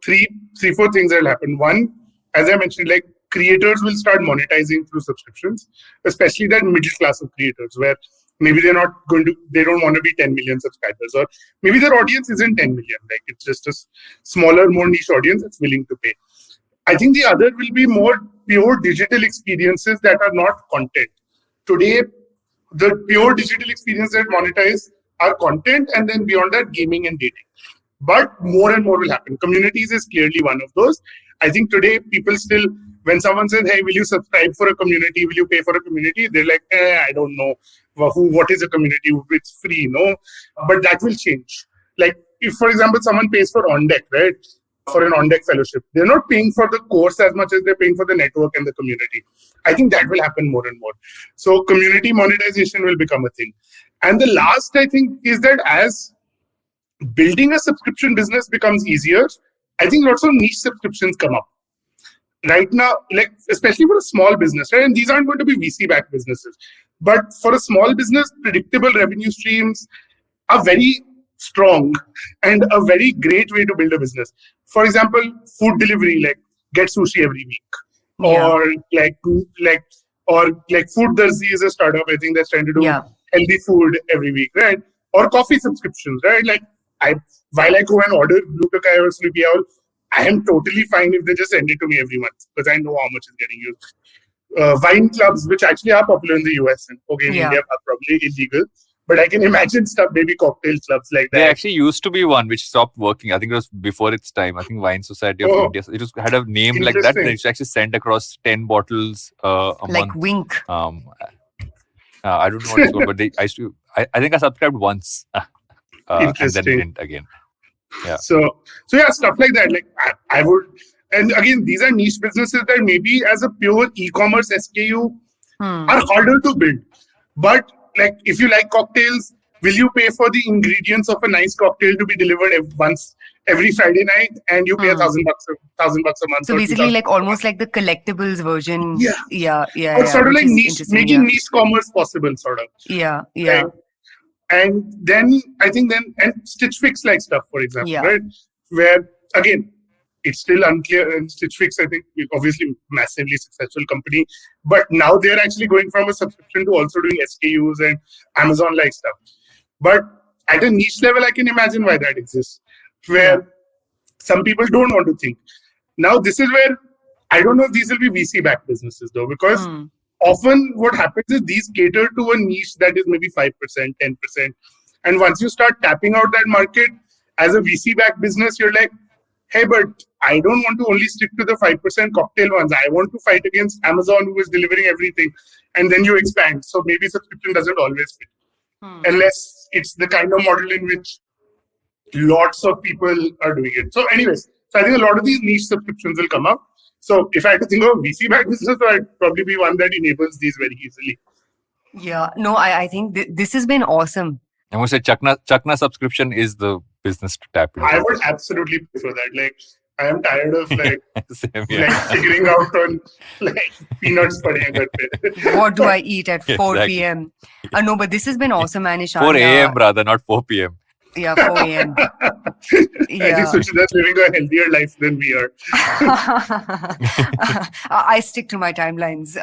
four things that will happen. One, as I mentioned, like creators will start monetizing through subscriptions, especially that middle class of creators where maybe they don't want to be 10 million subscribers, or maybe their audience isn't 10 million. Like it's just a smaller, more niche audience that's willing to pay. I think the other will be more pure digital experiences that are not content. Today, the pure digital experiences that monetize are content, and then beyond that, gaming and dating. But more and more will happen. Communities is clearly one of those. I think today people still, when someone says, "Hey, will you subscribe for a community? Will you pay for a community?" They're like, I don't know. What is a community? It's free, no? But that will change. Like if, for example, someone pays for On Deck, right? For an On Deck fellowship, they're not paying for the course as much as they're paying for the network and the community. I think that will happen more and more. So community monetization will become a thing. And the last, I think, is that as building a subscription business becomes easier, I think lots of niche subscriptions come up. Right now, like especially for a small business, right? And these aren't going to be VC-backed businesses. But for a small business, predictable revenue streams are very strong and a very great way to build a business. For example, food delivery, like get sushi every week. Or like Food Darzi is a startup, I think, that's trying to do healthy food every week, right? Or coffee subscriptions, right? Like while I go and order Blue Tokai or Sleepy Owl, I am totally fine if they just send it to me every month because I know how much is getting used. Wine clubs, which actually are popular in the US and in India are probably illegal. But I can imagine stuff, maybe cocktail clubs like that. There actually used to be one which stopped working. I think it was before its time. I think Wine Society of India. It had a name like that. And it actually sent across 10 bottles a month. Like Wink. I don't know what it's called, but I think I subscribed once. And then didn't again. Yeah. So stuff like that. Like I would, and again, these are niche businesses that maybe as a pure e-commerce SKU are harder to build. But like if you like cocktails, will you pay for the ingredients of a nice cocktail to be delivered every Friday night, and you pay $1,000 a month? So basically, like almost like the collectibles version. Yeah. Or sort of like niche, making niche commerce possible, sort of. Yeah. Right? And then I think and Stitch Fix like stuff, for example, right? Where again, it's still unclear. And Stitch Fix, I think, obviously massively successful company, but now they're actually going from a subscription to also doing SKUs and Amazon like stuff. But at a niche level, I can imagine why that exists, where some people don't want to think. Now, this is where I don't know if these will be VC-backed businesses though, because often what happens is these cater to a niche that is maybe 5%, 10%. And once you start tapping out that market as a VC-backed business, you're like, hey, but I don't want to only stick to the 5% cocktail ones. I want to fight against Amazon, who is delivering everything. And then you expand. So maybe subscription doesn't always fit. Unless it's the kind of model in which lots of people are doing it. So anyways, I think a lot of these niche subscriptions will come up. So if I had to think of a VC-backed business, I'd probably be one that enables these very easily. Yeah, no, I think this has been awesome. I must say Chakna subscription is the business to tap into. I would absolutely prefer that. Like, I am tired of like figuring out on like peanuts. What do I eat at 4 p.m.? No, but this has been awesome, man. Ishaan. 4 a.m. rather, not 4 p.m. Yeah, 4 a.m. I think Suchita's living a healthier life than we are. I stick to my timelines.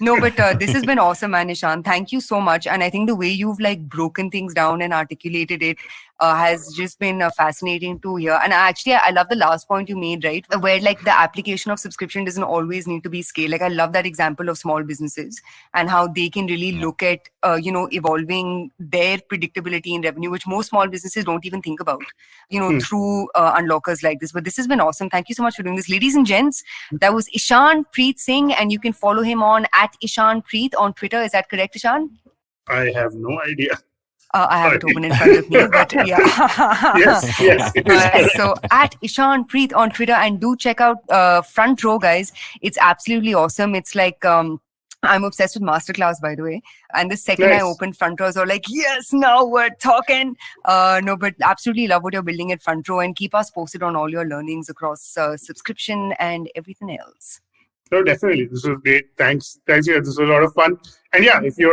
No, but this has been awesome, man, Ishaan. Thank you so much. And I think the way you've like broken things down and articulated it has just been fascinating to hear. And I love the last point you made, right? Where like the application of subscription doesn't always need to be scale. Like I love that example of small businesses and how they can really look at, evolving their predictability in revenue, which most small businesses don't even think about, through unlockers like this. But this has been awesome. Thank you so much for doing this. Ladies and gents, that was Ishaan Preet Singh, and you can follow him on @IshaanPreet on Twitter. Is that correct, Ishaan? I have no idea. I have it open in front of me, but yeah. yes. It is so @Ishaan Preet on Twitter, and do check out Front Row, guys. It's absolutely awesome. It's like I'm obsessed with masterclass, by the way. And the second I opened Front Row, I was like, yes, now we're talking. No, but absolutely love what you're building at Front Row, and keep us posted on all your learnings across subscription and everything else. No, definitely. This was great. Thanks. Yeah, this was a lot of fun. And yeah, if you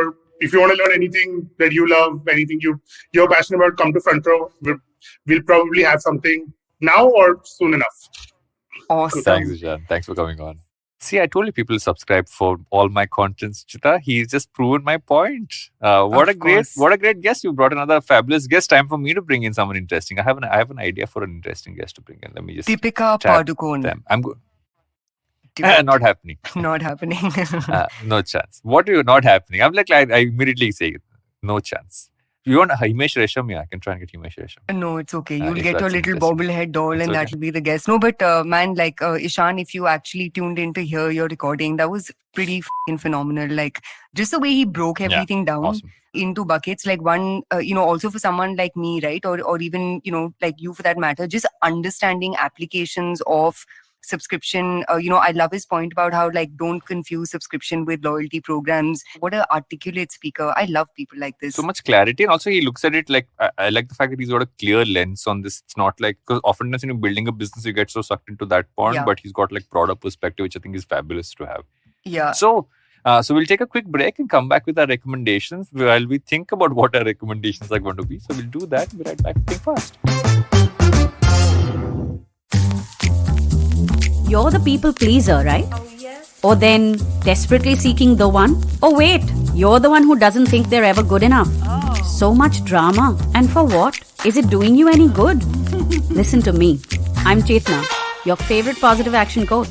want to learn anything that you love, anything you're passionate about, come to Front Row. We'll probably have something now or soon enough. Awesome. Thanks, Ishan. Thanks for coming on. See, I told you people subscribe for all my content, Suchita. He's just proven my point. What a great guest. You brought another fabulous guest. Time for me to bring in someone interesting. I have an idea for an interesting guest to bring in. Let me just Deepika Padukone. I'm good. Not happening. Not happening. No chance. What are you not happening? I'm like I immediately say it. No chance. You want Himesh Resham? Yeah, I can try and get Himesh Resham. No, it's okay. You'll get your little bobblehead doll and that'll be the guest. No, but man, like Ishan, if you actually tuned in to hear your recording, that was pretty phenomenal. Like just the way he broke everything down into buckets. Like one, also for someone like me, right? Or even, like you for that matter, just understanding applications of subscription. I love his point about how like don't confuse subscription with loyalty programs. What an articulate speaker. I love people like this. So much clarity, and also he looks at it like I like the fact that he's got a clear lens on this. It's not like, because often when you're building a business you get so sucked into that point, but he's got like broader perspective, which I think is fabulous to have. Yeah. So we'll take a quick break and come back with our recommendations while we think about what our recommendations are going to be. So we'll do that. We'll be right back. Think fast. You're the people pleaser, right? Oh, yes. Or then desperately seeking the one? Or wait, you're the one who doesn't think they're ever good enough. Oh. So much drama. And for what? Is it doing you any good? Listen to me. I'm Chetna, your favorite positive action coach.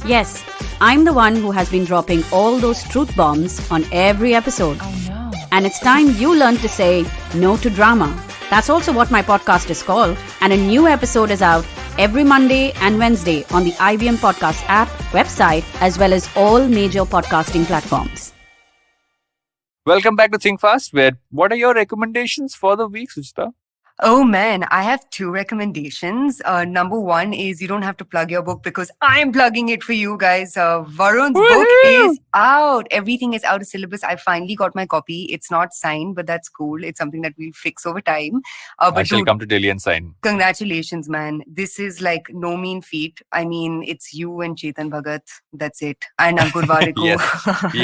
Yes, I'm the one who has been dropping all those truth bombs on every episode. Oh, no. And it's time you learn to say no to drama. That's also what my podcast is called. And a new episode is out every Monday and Wednesday on the IVM Podcasts App, website, as well as all major podcasting platforms. Welcome back to Think Fast, where what are your recommendations for the week, Suchita? Oh man, I have 2 recommendations. Number 1 is you don't have to plug your book because I'm plugging it for you guys. Varun's book is out. Everything is out of syllabus. I finally got my copy. It's not signed, but that's cool. It's something that we'll fix over time. I shall come to Delhi and sign. Congratulations, man. This is like no mean feat. I mean, it's you and Chetan Bhagat. That's it. And Ankur Warikoo.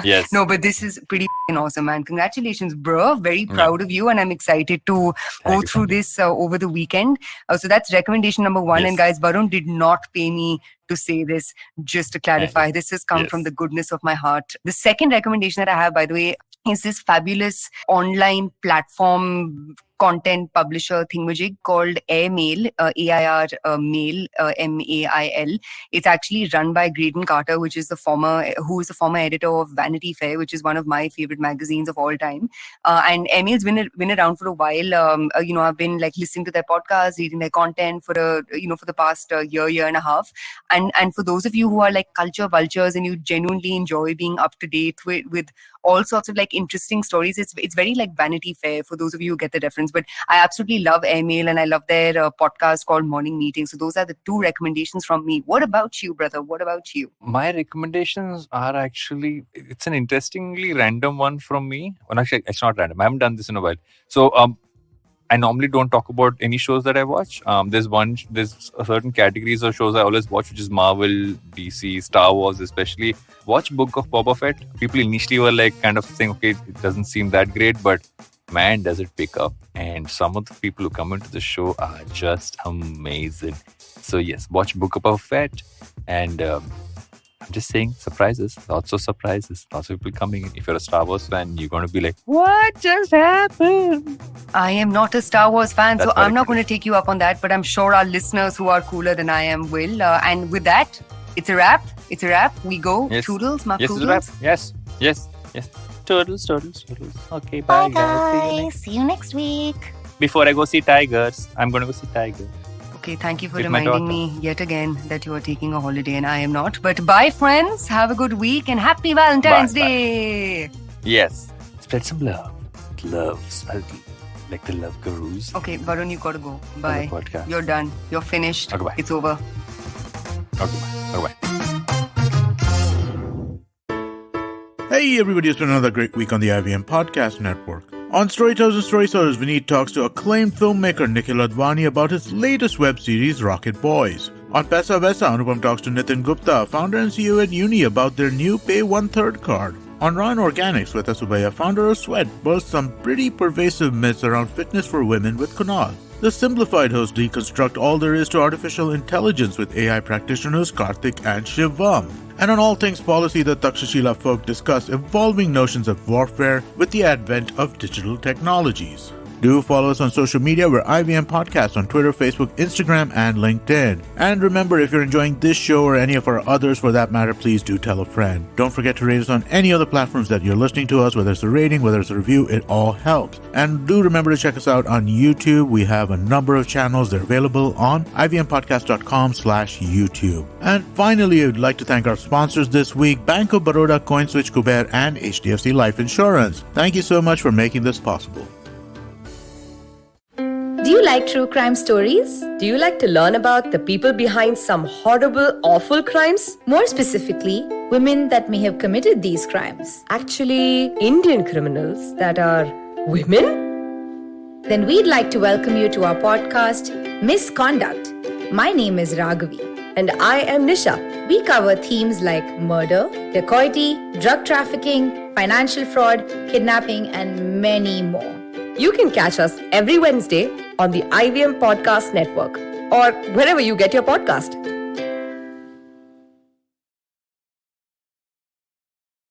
Yes. No, but this is pretty awesome, man. Congratulations, bro. Very proud of you. And I'm excited to go through this over the weekend. So that's recommendation number 1. And guys, Varun did not pay me to say this, just to clarify. This has come from the goodness of my heart. The second recommendation that I have, by the way, is this fabulous online platform content publisher thingamajig called AirMail, AIR Mail, MAIL. It's actually run by Graydon Carter, who is the former editor of Vanity Fair, which is one of my favorite magazines of all time. And AirMail's been around for a while. I've been like listening to their podcast, reading their content for the past year and a half. And for those of you who are like culture vultures and you genuinely enjoy being up to date with all sorts of like interesting stories, it's very like Vanity Fair for those of you who get the reference. But I absolutely love AirMail and I love their podcast called Morning Meeting. So those are the 2 recommendations from me. What about you, brother? What about you? My recommendations are actually, it's an interestingly random one from me. Well, actually, it's not random. I haven't done this in a while. So I normally don't talk about any shows that I watch. There's a certain categories of shows I always watch, which is Marvel, DC, Star Wars especially. Watch Book of Boba Fett. People initially were like kind of saying, okay, it doesn't seem that great, but man, does it pick up. And some of the people who come into the show are just amazing. So yes, watch Book of Boba Fett. And I'm just saying, surprises, lots of surprises, lots of people coming in. If you're a Star Wars fan, you're going to be like, what just happened? I am not a Star Wars fan, so I'm not going to take you up on that, but I'm sure our listeners who are cooler than I am will. And with that, it's a wrap. We go. Yes. Toodles, Yes, toodles. it's a wrap. Yes. Toodles. Okay, bye guys. See you next week. Before I go see Tigers, I'm going to go see Tiger. Okay, thank you for With my reminding me yet again that you are taking a holiday and I am not. But bye, friends. Have a good week and happy Valentine's Day. Yes. Spread some love. Loves. Like the love gurus. Okay, Varun, you got to go. Bye. Podcast. You're done. You're finished. Okay, bye. It's over. Okay, bye. Hey everybody, it's been another great week on the IVM Podcast Network. On Storytellers and Storytellers, Vineet talks to acclaimed filmmaker Nikhil Advani about his latest web series, Rocket Boys. On Paisa Vaisa, Anupam talks to Nitin Gupta, founder and CEO at Uni, about their new Pay 1/3 card. On Raw and Organics, Sweta Subaya, founder of Sweat, bursts some pretty pervasive myths around fitness for women with Kunal. The Simplified hosts deconstruct all there is to artificial intelligence with AI practitioners Karthik and Shivam. And on All Things Policy, the Takshashila folk discuss evolving notions of warfare with the advent of digital technologies. Do follow us on social media. We're IVM Podcasts on Twitter, Facebook, Instagram, and LinkedIn. And remember, if you're enjoying this show or any of our others for that matter, please do tell a friend. Don't forget to rate us on any other platforms that you're listening to us, whether it's a rating, whether it's a review, it all helps. And do remember to check us out on YouTube. We have a number of channels. They're available on ivmpodcast.com/YouTube. And finally, I would like to thank our sponsors this week, Bank of Baroda, CoinSwitch, Kuber, and HDFC Life Insurance. Thank you so much for making this possible. Do you like true crime stories? Do you like to learn about the people behind some horrible, awful crimes? More specifically, women that may have committed these crimes. Actually, Indian criminals that are women? Then we'd like to welcome you to our podcast, Misconduct. My name is Raghavi. And I am Nisha. We cover themes like murder, dacoity, drug trafficking, financial fraud, kidnapping, and many more. You can catch us every Wednesday on the IVM Podcast Network or wherever you get your podcast.